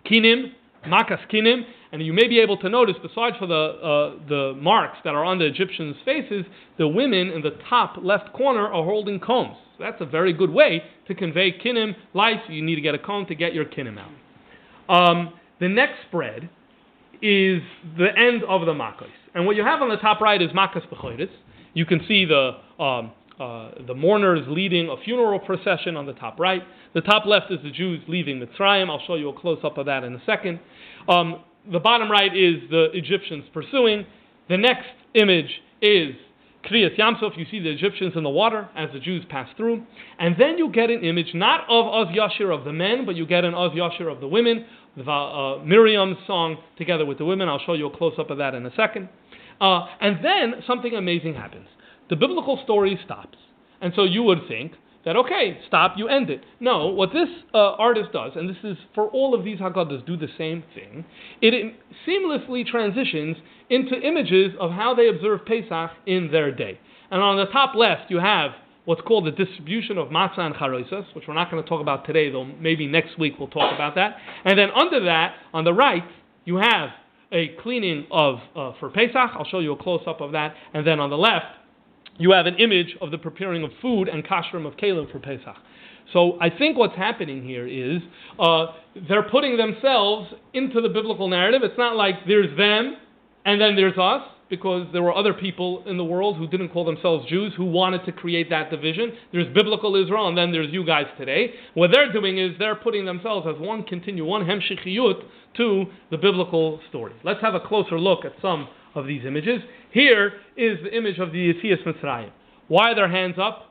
kinim, makas kinim, and you may be able to notice, besides for the marks that are on the Egyptians' faces, the women in the top left corner are holding combs. So that's a very good way to convey kinim life. You need to get a comb to get your kinim out. The next spread is the end of the makkos. And what you have on the top right is makas b'choros. You can see the mourners leading a funeral procession on the top right. The top left is the Jews leaving Mitzrayim. I'll show you a close-up of that in a second. The bottom right is the Egyptians pursuing. The next image is Kriyas Yamsuf. You see the Egyptians in the water as the Jews pass through. And then you get an image not of Oz Yashir of the men, but you get an Oz Yashir of the women. Miriam's song together with the women. I'll show you a close-up of that in a second. And then something amazing happens. The biblical story stops. And so you would think that, okay, stop, you end it. No, what this artist does, and this is for all of these Haggadahs do the same thing, it seamlessly transitions into images of how they observe Pesach in their day. And on the top left, you have what's called the distribution of matzah and charoisas, which we're not going to talk about today, though maybe next week we'll talk about that. And then under that, on the right, you have a cleaning of for Pesach. I'll show you a close-up of that. And then on the left, you have an image of the preparing of food and kashrim of kalim for Pesach. So I think what's happening here is they're putting themselves into the biblical narrative. It's not like there's them and then there's us, because there were other people in the world who didn't call themselves Jews who wanted to create that division. There's biblical Israel and then there's you guys today. What they're doing is they're putting themselves as one hemshichiyut to the biblical story. Let's have a closer look at some of these images. Here is the image of the Yetzias Mitzrayim. Why are their hands up?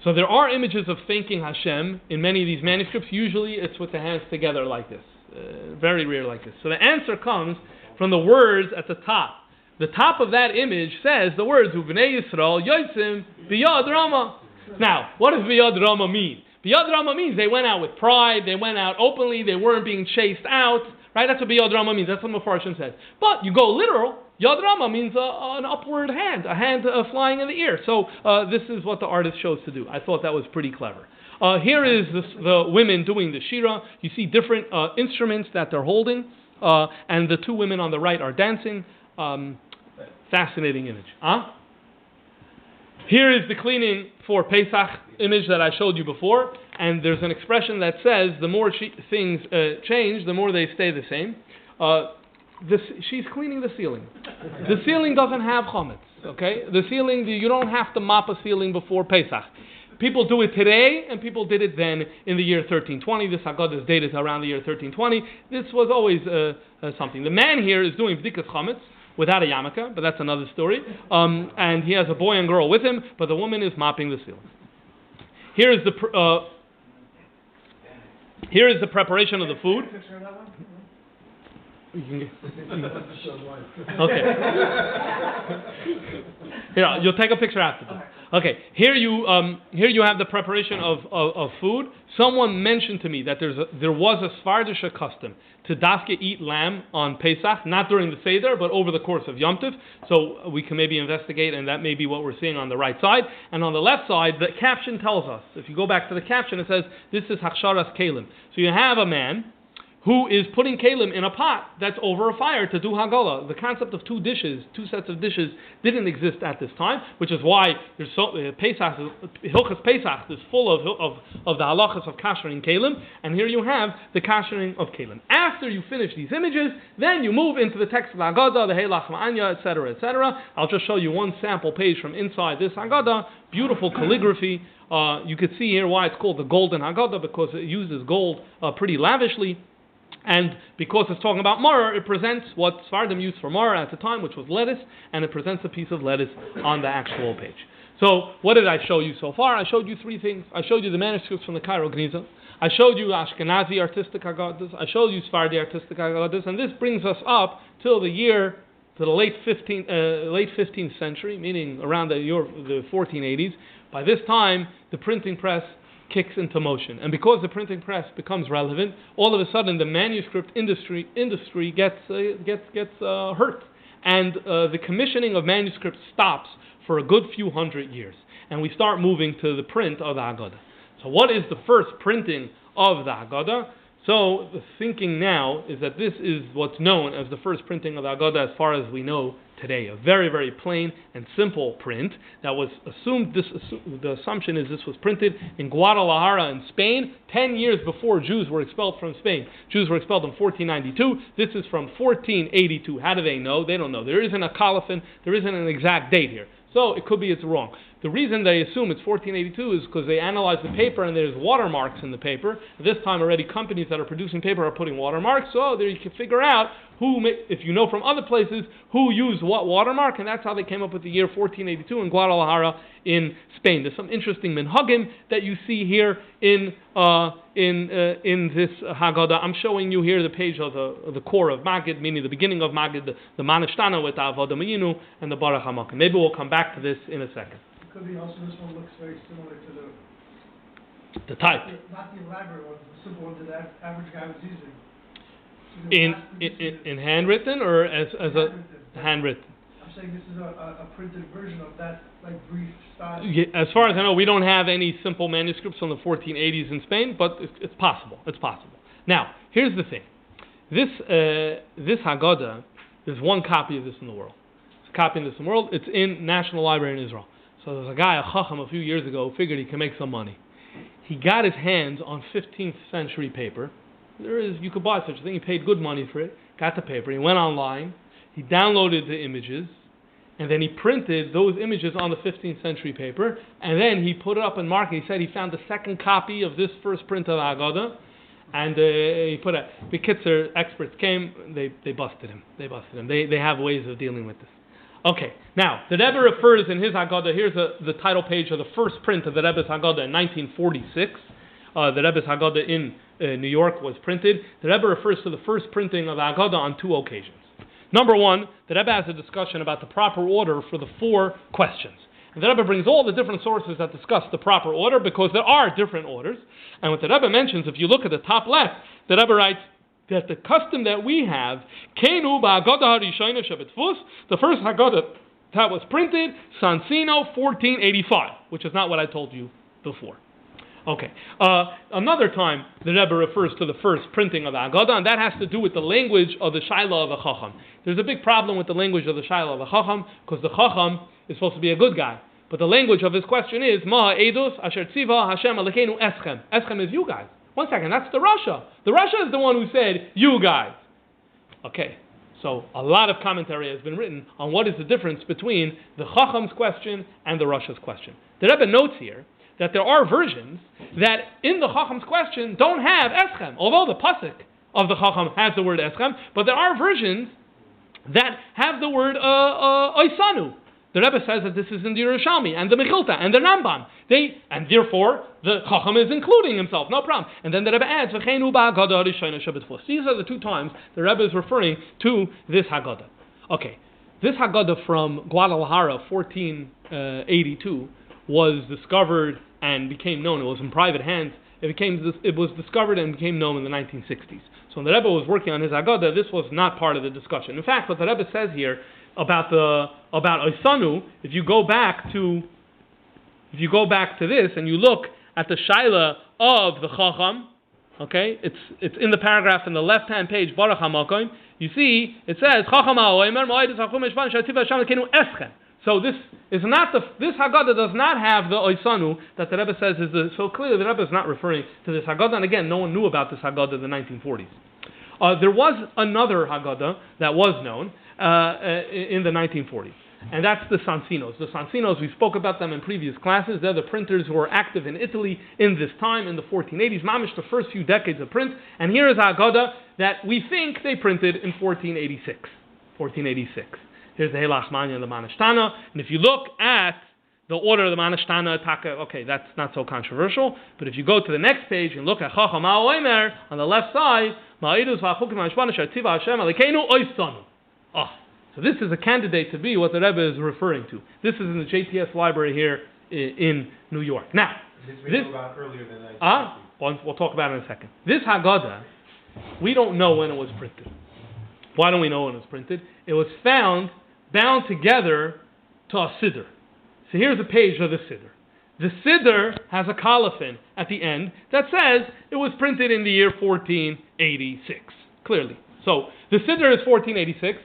So there are images of thanking Hashem in many of these manuscripts. Usually it's with the hands together like this. Very rare like this. So the answer comes from the words at the top. The top of that image says the words Uvnei Yisrael Yotzim Biyad Rama. Now, what does Biyad Rama mean? Biyad Rama means they went out with pride, they went out openly, they weren't being chased out. Right? That's what Biyad Rama means. That's what Mefarshim says. But you go literal, Yad Rama means an upward hand, a hand flying in the air. So this is what the artist chose to do. I thought that was pretty clever. Here is the women doing the shira. You see different instruments that they're holding, and the 2 women on the right are dancing. Fascinating image. Here is the cleaning for Pesach image that I showed you before, and there's an expression that says the more things change, the more they stay the same. She's cleaning the ceiling. The ceiling doesn't have chametz, okay? The ceiling, you don't have to mop a ceiling before Pesach. People do it today, and people did it then in the year 1320. This Haggadah is dated around the year 1320. This was always something. The man here is doing bdikas chametz without a yarmulke, but that's another story. And he has a boy and girl with him, but the woman is mopping the ceiling. Here is the preparation of the food. Okay. Here, you'll take a picture after this. Okay. Here you have the preparation of food. Someone mentioned to me that there was a Svardisha custom to dafke eat lamb on Pesach, not during the Seder, but over the course of Yom Tov. So we can maybe investigate, and that may be what we're seeing on the right side. And on the left side, the caption tells us, if you go back to the caption, it says, this is Haksharas Kalim. So you have a man who is putting kalim in a pot that's over a fire to do Haggadah. The concept of two sets of dishes, didn't exist at this time, which is why there's Hilchas Pesach is full of the halachas of kashering kalim, and here you have the kashering of kalim. After you finish these images, then you move into the text of the Haggadah, the Heilach Ma'anya, etc., etc. I'll just show you one sample page from inside this Haggadah. Beautiful calligraphy. You could see here why it's called the Golden Haggadah, because it uses gold pretty lavishly. And because it's talking about maror, it presents what Sfardim used for maror at the time, which was lettuce, and it presents a piece of lettuce on the actual page. So, what did I show you so far? I showed you three things. I showed you the manuscripts from the Cairo Genizah. I showed you Ashkenazi artistic Haggadahs. I showed you Sephardi artistic Haggadahs, and this brings us up till the late 15th century, meaning around the 1480s. By this time, the printing press kicks into motion, and because the printing press becomes relevant, all of a sudden the manuscript industry gets hurt, and the commissioning of manuscripts stops for a good few hundred years, and we start moving to the print of the Haggadah. So, what is the first printing of the Haggadah? So, the thinking now is that this is what's known as the first printing of the Haggadah as far as we know today. A very, very plain and simple print that was assumed. The assumption is this was printed in Guadalajara in Spain 10 years before Jews were expelled from Spain. Jews were expelled in 1492. This is from 1482. How do they know? They don't know. There isn't a colophon. There isn't an exact date here. So it could be it's wrong. The reason they assume it's 1482 is because they analyze the paper and there's watermarks in the paper. At this time already companies that are producing paper are putting watermarks, so there you can figure out if you know from other places, who used what watermark, and that's how they came up with the year 1482 in Guadalajara in Spain. There's some interesting minhagim that you see here in this Haggadah. I'm showing you here the page of the core of Magid, meaning the beginning of Magid, the Manishtana with the Avodah Mayinu and the Baruch HaMakom. Maybe we'll come back to this in a second. It could be also this one looks very similar to the type. Not the elaborate one, the simple one that the average guy was using. In handwritten or as a handwritten? I'm saying this is a printed version of that, like, brief style. Yeah, as far as I know, we don't have any simple manuscripts from the 1480s in Spain, but it's possible. It's possible. Now, here's the thing. This Haggadah, there's one copy of this in the world. There's a copy of this in the world. It's in National Library in Israel. So there's a guy, a chacham, a few years ago, figured he can make some money. He got his hands on 15th century paper. You could buy such a thing. He paid good money for it. Got the paper. He went online. He downloaded the images, and then he printed those images on the 15th century paper, and then he put it up in market. He said he found the second copy of this first print of the Haggadah, and he put it. The Kitzer experts came. They busted him. They have ways of dealing with this. Okay, now, the Rebbe refers in his Haggadah, here's the title page of the first print of the Rebbe's Haggadah in 1946. The Rebbe's Haggadah in New York was printed. The Rebbe refers to the first printing of the Haggadah on two occasions. Number one, the Rebbe has a discussion about the proper order for the 4 questions. And the Rebbe brings all the different sources that discuss the proper order, because there are different orders. And what the Rebbe mentions, if you look at the top left, the Rebbe writes that the custom that we have, Kenu ba'Haggadah harishona shebetzvus, the first Haggadah that was printed, Sansino 1485, which is not what I told you before. Okay. Another time, the Rebbe refers to the first printing of the Haggadah, and that has to do with the language of the Shaila of a Chacham. There's a big problem with the language of the Shaila of a Chacham, because the Chacham is supposed to be a good guy. But the language of his question is, Maha Eidos Asher Tziva Hashem Alekeinu Eschem. Eschem is you guys. One second, that's the Rasha. The Rasha is the one who said, you guys. Okay. So a lot of commentary has been written on what is the difference between the Chacham's question and the Rasha's question. The Rebbe notes here that there are versions that in the Chacham's question don't have Eschem, although the pasuk of the Chacham has the word Eschem, but there are versions that have the word Oisanu. The Rebbe says that this is in the Yerushalmi and the Mechilta and the Rambam. And therefore, the Chacham is including himself, no problem. And then the Rebbe adds, V'cheinu ba'Haggadah Rishona Shebetfus. These are the two times the Rebbe is referring to this Haggadah. Okay, this Haggadah from Guadalajara, 1482, was discovered and became known. It was in private hands. It was discovered and became known in the 1960s. So when the Rebbe was working on his Haggadah, this was not part of the discussion. In fact, what the Rebbe says here about Oisanu, if you go back to this and you look at the Shaila of the Chacham, okay, it's in the paragraph in the left-hand page, Baruch HaMakom, you see, it says, Chacham ha'oimer, ma'oidus ha'chum eshvan, sh'ativ ha'sham l'keinu eschem. So this Haggadah does not have the Oisanu that the Rebbe says is so clearly the Rebbe is not referring to this Haggadah, and again, no one knew about this Haggadah in the 1940s. There was another Haggadah that was known in the 1940s, and that's the Sansinos. The Sansinos, we spoke about them in previous classes. They're the printers who were active in Italy in this time, in the 1480s, mamish the first few decades of print. And here is a Haggadah that we think they printed in 1486. Here's the Helach Manya and the Manashtana. And if you look at the order of the Manashtana, okay, that's not so controversial. But if you go to the next page and look at Chacham HaOmer on the left side, Ma'idus v'achukim ha'shvana shartiva Hashem alikeinu oisanu. So this is a candidate to be what the Rebbe is referring to. This is in the JTS library here in New York. Now, this we knew about earlier than 1950. We'll talk about it in a second. This Haggadah, we don't know when it was printed. Why don't we know when it was printed? It was bound together to a siddur. So here's a page of the siddur. The siddur has a colophon at the end that says it was printed in the year 1486, clearly. So the siddur is 1486.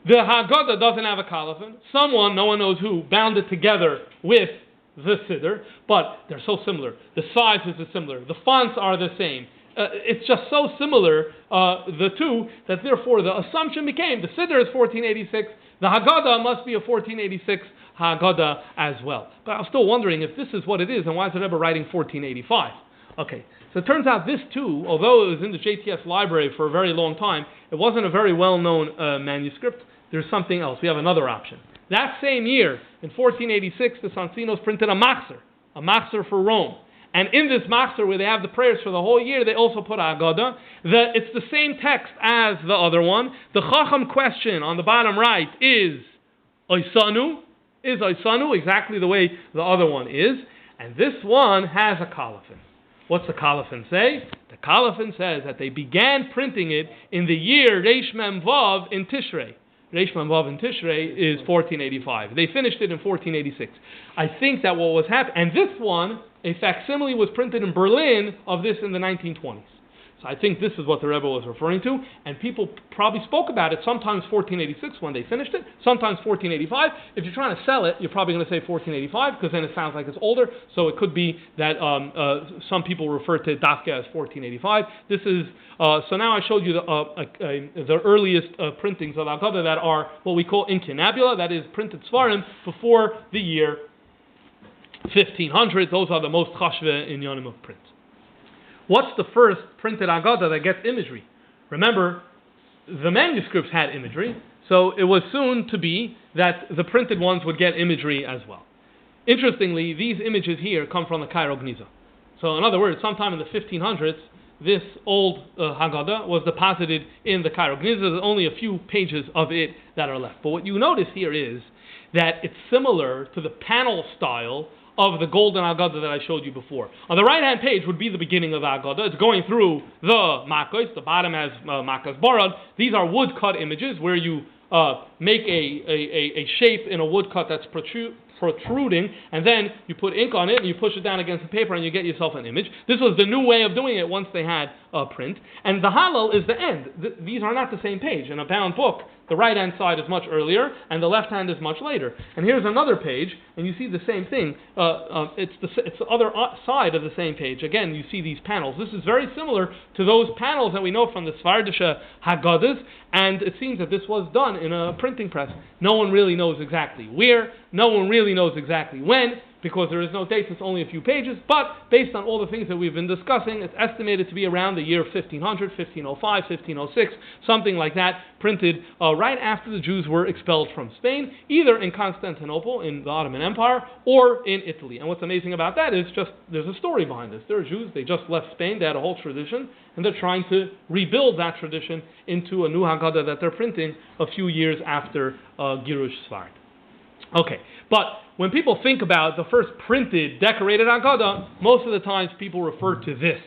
The Haggadah doesn't have a colophon. Someone, no one knows who, bound it together with the siddur, but they're so similar. The sizes are similar. The fonts are the same. It's just so similar, the two, that therefore the assumption became the siddur is 1486, the Haggadah must be a 1486 Haggadah as well. But I was still wondering if this is what it is, and why is the Rebbe writing 1485? Okay, so it turns out this too, although it was in the JTS library for a very long time, it wasn't a very well-known manuscript. There's something else. We have another option. That same year, in 1486, the Sansinos printed a machzer for Rome. And in this machzer, where they have the prayers for the whole year, they also put a Haggadah. It's the same text as the other one. The Chacham question on the bottom right is Oisanu. Is Oisanu exactly the way the other one is? And this one has a colophon. What's the colophon say? The colophon says that they began printing it in the year Reish Mem Vav in Tishrei. Reish Mem Vav in Tishrei is 1485. They finished it in 1486. I think that what was happening, and this one, a facsimile was printed in Berlin of this in the 1920s. So I think this is what the Rebbe was referring to, and people probably spoke about it sometimes 1486 when they finished it, sometimes 1485. If you're trying to sell it, you're probably going to say 1485 because then it sounds like it's older. So it could be that some people refer to Dafka as 1485. This is so now I showed you the earliest printings of Haggadah that are what we call incunabula, that is printed svarim before the year 1500. Those are the most chashve in Yonim of print. What's the first printed Haggadah that gets imagery? Remember, the manuscripts had imagery, so it was soon to be that the printed ones would get imagery as well. Interestingly, these images here come from the Cairo Genizah. So in other words, sometime in the 1500s, this old Haggadah was deposited in the Cairo Genizah. There's only a few pages of it that are left. But what you notice here is that it's similar to the panel style of the golden Haggadah that I showed you before. On the right-hand page would be the beginning of the Haggadah. It's going through the Makkos. The bottom has Makkas Barad. These are woodcut images where you make a shape in a woodcut that's protruding, and then you put ink on it and you push it down against the paper and you get yourself an image. This was the new way of doing it once they had print. And the Hallel is the end. These are not the same page. In a bound book, the right-hand side is much earlier and the left hand is much later. And here's another page, and you see the same thing. It's the other side of the same page. Again, you see these panels. This is very similar to those panels that we know from the Svardisha Haggadahs, and it seems that this was done in a printing press. No one really knows exactly where. No one really knows exactly when. because there is no date, it's only a few pages, but based on all the things that we've been discussing, it's estimated to be around the year 1500, 1505, 1506, something like that, printed right after the Jews were expelled from Spain, either in Constantinople, in the Ottoman Empire, or in Italy. And what's amazing about that is just, there's a story behind this. There are Jews, they just left Spain, they had a whole tradition, and they're trying to rebuild that tradition into a new Haggadah that they're printing a few years after Girush Sfard. Okay, but when people think about the first printed, decorated Haggadah, most of the times people refer to this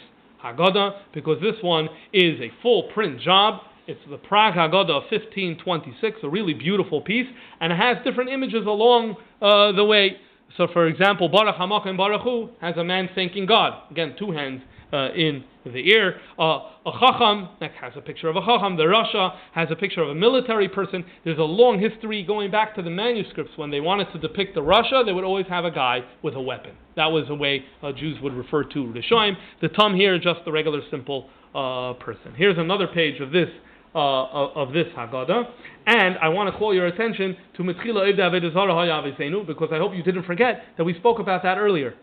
Haggadah, because this one is a full print job. It's the Prague Haggadah of 1526, a really beautiful piece, and it has different images along the way. So, for example, Baruch HaMakom Baruch Hu has a man thanking God. Again, two hands in the ear. A Chacham has a picture of a Chacham. The Rasha has a picture of a military person. There's a long history going back to the manuscripts. When they wanted to depict the Rasha, they would always have a guy with a weapon. That was the way Jews would refer to Rishonim. The Tum here is just the regular simple person. Here's another page of this Haggadah, and I want to call your attention to Mitchila Evdei Avodah Zarah Hayavisenu, because I hope you didn't forget that we spoke about that earlier.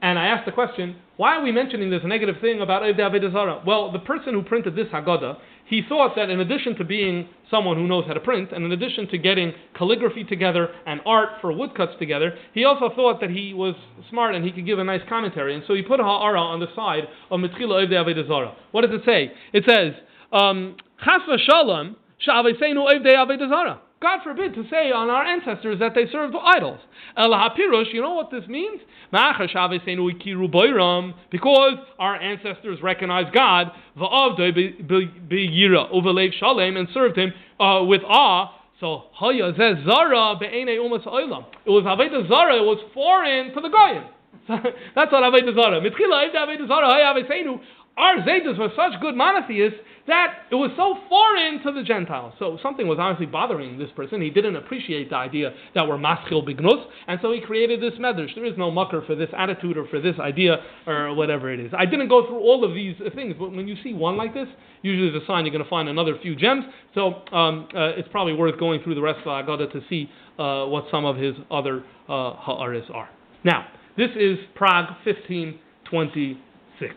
And I asked the question, why are we mentioning this negative thing about Evdei Avodah Zarah? Well, the person who printed this Haggadah, he thought that in addition to being someone who knows how to print, and in addition to getting calligraphy together and art for woodcuts together, he also thought that he was smart and he could give a nice commentary. And so he put a ha'ara on the side of Mitchila Evdei Avodah Zarah. What does it say? It says, Chas v'shalom she'aviseinu evdei avodah zarah. God forbid to say on our ancestors that they served idols. El hapirush, you know what this means? Ma'achar she'aviseinu ikiru boiram, because our ancestors recognized God, v'avdei b'yira uvelev shalem, and served Him with awe. So haya zeh zara be'enei umas olam. It was avodah zarah. It was foreign to the goyim. That's what avodah zarah. Mitchila evdei avodah zarah haya aviseinu. Our Zaydas were such good monotheists that it was so foreign to the Gentiles. So something was honestly bothering this person. He didn't appreciate the idea that we're maschil bignus, and so he created this medrash. There is no mucker for this attitude or for this idea or whatever it is. I didn't go through all of these things, but when you see one like this, usually it's a sign you're going to find another few gems. So it's probably worth going through the rest of the Haggadah to see what some of his other ha'aris are. Now, this is Prague 1526.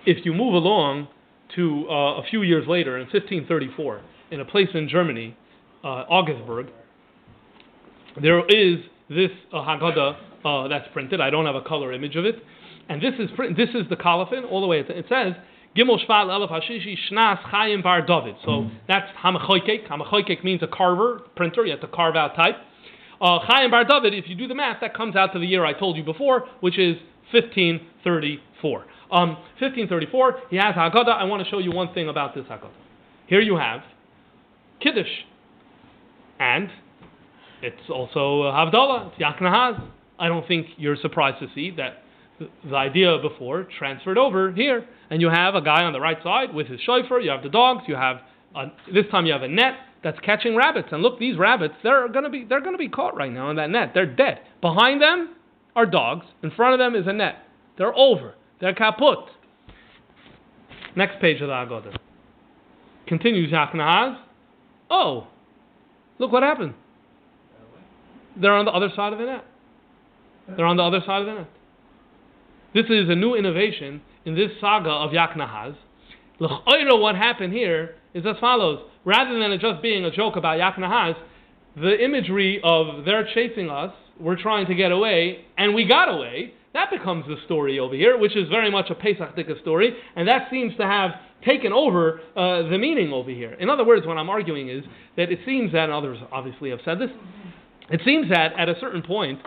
If you move along to a few years later, in 1534, in a place in Germany, Augsburg, there is this Haggadah that's printed. I don't have a color image of it. And this is the colophon, all the way. It says, Gimel Shvat Elef Hashishi Shnas Chaim Bar David. So that's Hamachoykek. Hamachoykek means a carver, printer. You have to carve out type. Chaim Bar David, if you do the math, that comes out to the year I told you before, which is 1534. 1534, he has Haggadah. I want to show you one thing about this Haggadah. Here you have Kiddush, and it's also Havdalah, it's Yaknahaz. I don't think you're surprised to see that the idea before transferred over here, and you have a guy on the right side with his shofar, you have the dogs, you have, this time you have a net that's catching rabbits, and look, these rabbits, they're going to be caught right now in that net. They're dead. Behind them are dogs, in front of them is a net. They're over. They're kaput. Next page of the Haggadah. Continues Yaknahaz. Oh, look what happened. They're on the other side of the net. They're on the other side of the net. This is a new innovation in this saga of Yaknahaz. What happened here is as follows. Rather than it just being a joke about Yaknahaz, the imagery of they're chasing us, we're trying to get away, and we got away, that becomes the story over here, which is very much a Pesach Dika story, and that seems to have taken over the meaning over here. In other words, what I'm arguing is that it seems that, and others obviously have said this, it seems that at a certain point,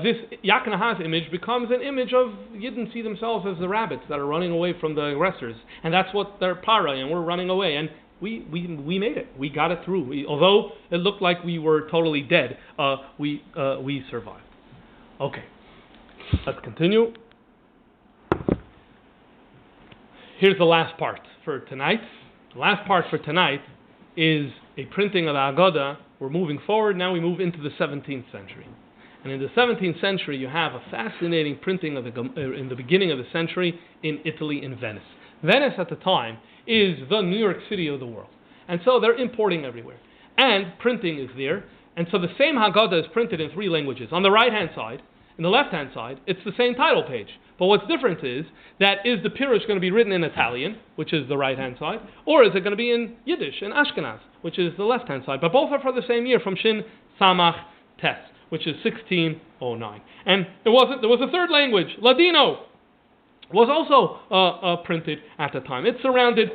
this Yaknahaz image becomes an image of Yidden see themselves as the rabbits that are running away from the aggressors, and that's what they're para, and we're running away, and we made it. We got it through. Although it looked like we were totally dead, we survived. Okay. Let's continue. Here's the last part for tonight. The last part for tonight is a printing of the Haggadah. We're moving forward. Now we move into the 17th century. And in the 17th century, you have a fascinating printing of in the beginning of the century in Italy, in Venice. Venice at the time is the New York City of the world. And so they're importing everywhere. And printing is there. And so the same Haggadah is printed in 3 languages. On the right-hand side, in the left-hand side, it's the same title page. But what's different is the Pirush going to be written in Italian, which is the right-hand side, or is it going to be in Yiddish, in Ashkenaz, which is the left-hand side? But both are for the same year, from Shin Samach Tes, which is 1609. And there was a third language, Ladino, was also printed at the time. It's surrounded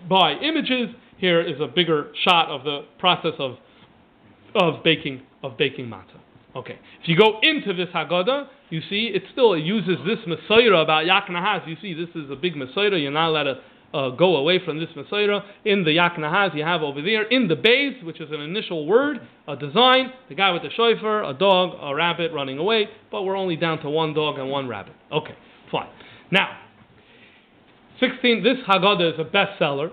by images. Here is a bigger shot of the process of baking matzah. Okay, if you go into this Haggadah, you see it uses this Mesorah about Yak Nahas. You see this is a big Mesorah. You're not allowed to go away from this Mesorah. In the Yak Nahas, you have over there, in the Beis, which is an initial word, a design, the guy with the shofar, a dog, a rabbit running away, but we're only down to 1 dog and 1 rabbit. Okay, fine. Now, this Haggadah is a bestseller.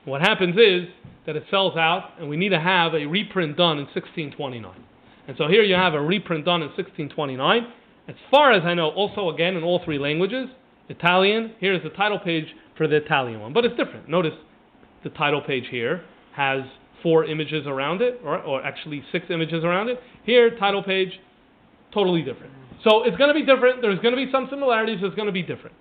What happens is that it sells out, and we need to have a reprint done in 1629. And so here you have a reprint done in 1629. As far as I know, also again in all 3 languages, Italian. Here's the title page for the Italian one, but it's different. Notice the title page here has 4 images around it, or actually 6 images around it. Here, title page, totally different. So it's going to be different. There's going to be some similarities. It's going to be different.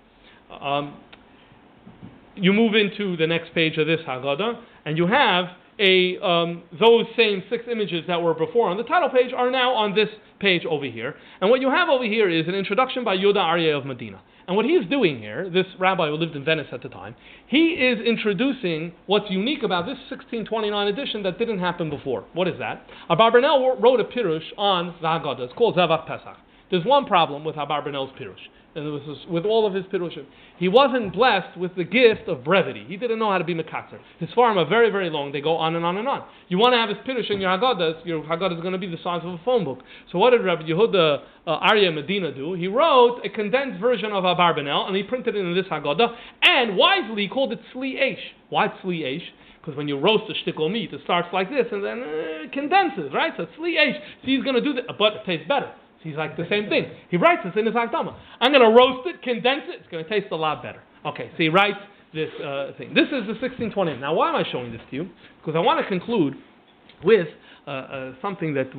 You move into the next page of this Haggadah, and you have those same 6 images that were before on the title page are now on this page over here. And what you have over here is an introduction by Yehuda Aryeh of Medina. And what he's doing here, this rabbi who lived in Venice at the time, he is introducing what's unique about this 1629 edition that didn't happen before. What is that? Abarbanel wrote a Pirush on the Haggadah. It's called Zevach Pesach. There's one problem with Abarbanel's Pirush. And it was with all of his Pirushim. He wasn't blessed with the gift of brevity. He didn't know how to be Mekatzer. His Sfarim are very, very long. They go on and on and on. You want to have his Pirush in your Haggadah is going to be the size of a phone book. So what did Rabbi Yehuda Aryeh Medina do? He wrote a condensed version of Abarbanel, and he printed it in this Haggadah, and wisely called it Sli Eish. Why Sli Eish? Because when you roast a shtickle meat, it starts like this, and then it condenses, right? So Sli Eish. So he's going to do that, but it tastes better. He's like the same thing. He writes this in his Hakdama. I'm going to roast it, condense it. It's going to taste a lot better. Okay, so he writes this thing. This is the 1620. Now, why am I showing this to you? Because I want to conclude with something that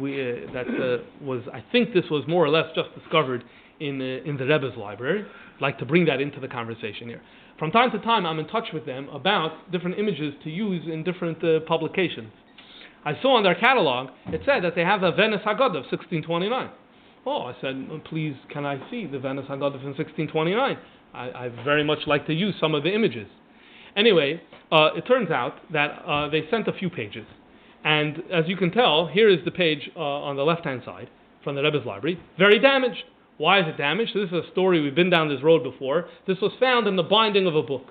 was. I think this was more or less just discovered in the Rebbe's library. I'd like to bring that into the conversation here. From time to time, I'm in touch with them about different images to use in different publications. I saw on their catalog it said that they have a Venice Haggadah of 1629. Oh, I said, please, can I see the Venice Haggadah from 1629? I very much like to use some of the images. Anyway, it turns out that they sent a few pages. And as you can tell, here is the page on the left-hand side from the Rebbe's library. Very damaged. Why is it damaged? This is a story. We've been down this road before. This was found in the binding of a book.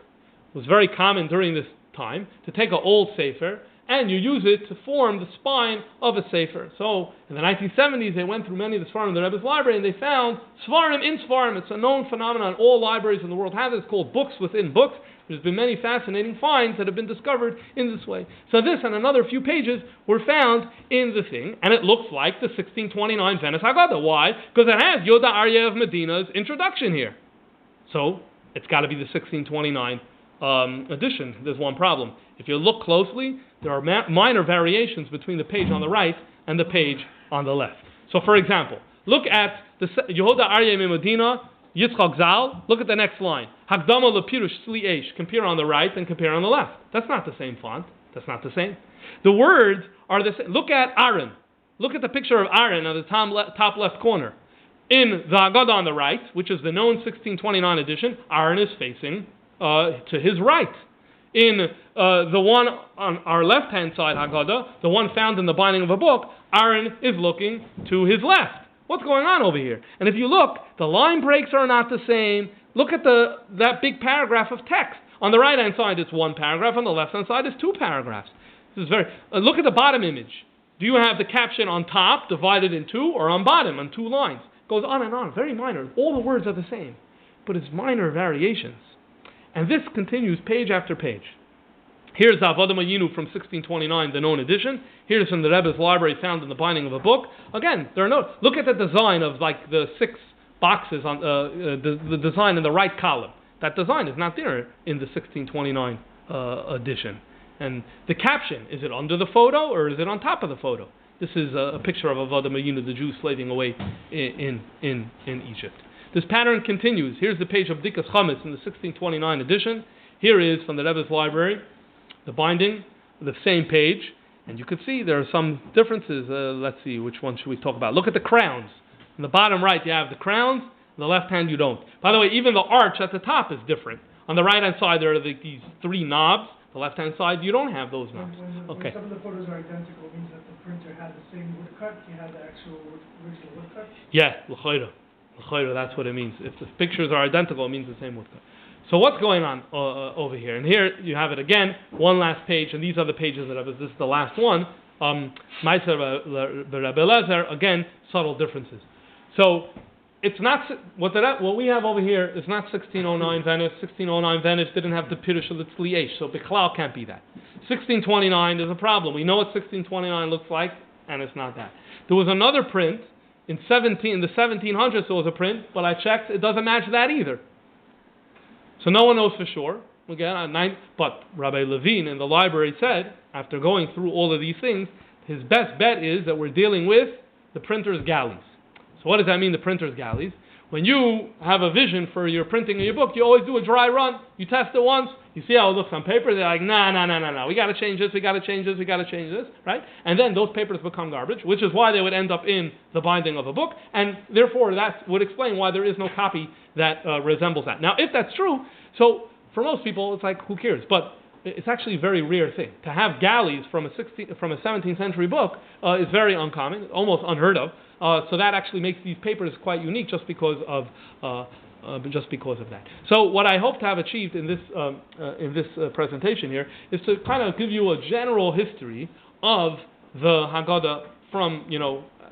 It was very common during this time to take an old sefer and you use it to form the spine of a sefer. So, in the 1970s, they went through many of the Sfarim in the Rebbe's library, and they found Sfarim in Sfarim. It's a known phenomenon. All libraries in the world have it. It's called books within books. There's been many fascinating finds that have been discovered in this way. So this and another few pages were found in the thing, and it looks like the 1629 Venice Haggadah. Why? Because it has Yehuda Aryeh of Medina's introduction here. So, it's got to be the 1629 edition. There's one problem. If you look closely, there are minor variations between the page on the right and the page on the left. So, for example, look at the Yehuda Aryeh Medina, Yitzchak Zal. Look at the next line. Hagdama lepirush Sli Eish. Compare on the right and compare on the left. That's not the same font. That's not the same. The words are the same. Look at Aaron. Look at the picture of Aaron on the top left corner. In the Haggadah on the right, which is the known 1629 edition, Aaron is facing to his right. In the one on our left-hand side Haggadah, the one found in the binding of a book, Aaron is looking to his left. What's going on over here? And if you look, the line breaks are not the same. Look at that big paragraph of text. On the right-hand side, it's one paragraph. On the left-hand side, it's two paragraphs. This is very. Look at the bottom image. Do you have the caption on top divided in two, or on bottom on two lines? It goes on and on. Very minor. All the words are the same, but it's minor variations. And this continues page after page. Here's Avodah Mayinu from 1629, the known edition. Here's from the Rebbe's library, found in the binding of a book. Again, there are no. Look at the design of like the 6 boxes on the design in the right column. That design is not there in the 1629 edition. And the caption, is it under the photo or is it on top of the photo? This is a picture of Avodah Mayinu, the Jews slaving away in Egypt. This pattern continues. Here's the page of Bdikas Chametz in the 1629 edition. Here is from the Rebbe's library, the binding, the same page, and you can see there are some differences. Let's see, which one should we talk about? Look at the crowns. In the bottom right, you have the crowns. On the left hand, you don't. By the way, even the arch at the top is different. On the right hand side, there are these three knobs. The left hand side, you don't have those knobs. When some of the photos are identical, it means that the printer had the same woodcut. You had the actual original woodcut. Yeah, l'chayra. L'chayra, that's what it means. If the pictures are identical, it means the same woodcut. So what's going on over here? And here you have it again, one last page, and these are the pages that this is the last one. Ma'aser Rebbe Lezer, again, subtle differences. So it's not what we have over here is not 1609 Venice. 1609 Venice didn't have the Pirush of the Tzli Eish, so Bichlal can't be that. 1629 is a problem. We know what 1629 looks like, and it's not that. There was another print in the 1700s. There was a print, but I checked; it doesn't match that either. So no one knows for sure. Again, but Rabbi Levine in the library said, after going through all of these things, his best bet is that we're dealing with the printer's galleys. So what does that mean, the printer's galleys? When you have a vision for your printing of your book, you always do a dry run. You test it once, you see how it looks on paper, they're like, no, we got to change this, we got to change this, right? And then those papers become garbage, which is why they would end up in the binding of a book, and therefore that would explain why there is no copy that resembles that. Now, if that's true, so for most people, it's like, who cares? But it's actually a very rare thing. To have galleys from a 17th century book is very uncommon, almost unheard of. So that actually makes these papers quite unique just because of that. So what I hope to have achieved in this presentation here is to kind of give you a general history of the Haggadah from,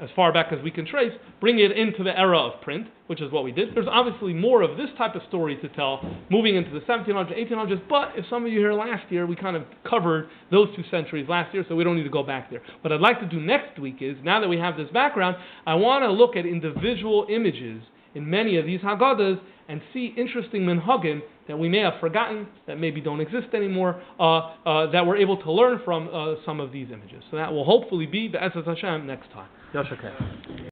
as far back as we can trace, bring it into the era of print, which is what we did. There's obviously more of this type of story to tell moving into the 1700s, 1800s, but if some of you here last year, we kind of covered those 2 centuries last year, so we don't need to go back there. What I'd like to do next week is, now that we have this background, I want to look at individual images in many of these Haggadahs and see interesting minhagim that we may have forgotten, that maybe don't exist anymore, that we're able to learn from some of these images. So that will hopefully be Be'ezus Hashem next time. Yashakeh.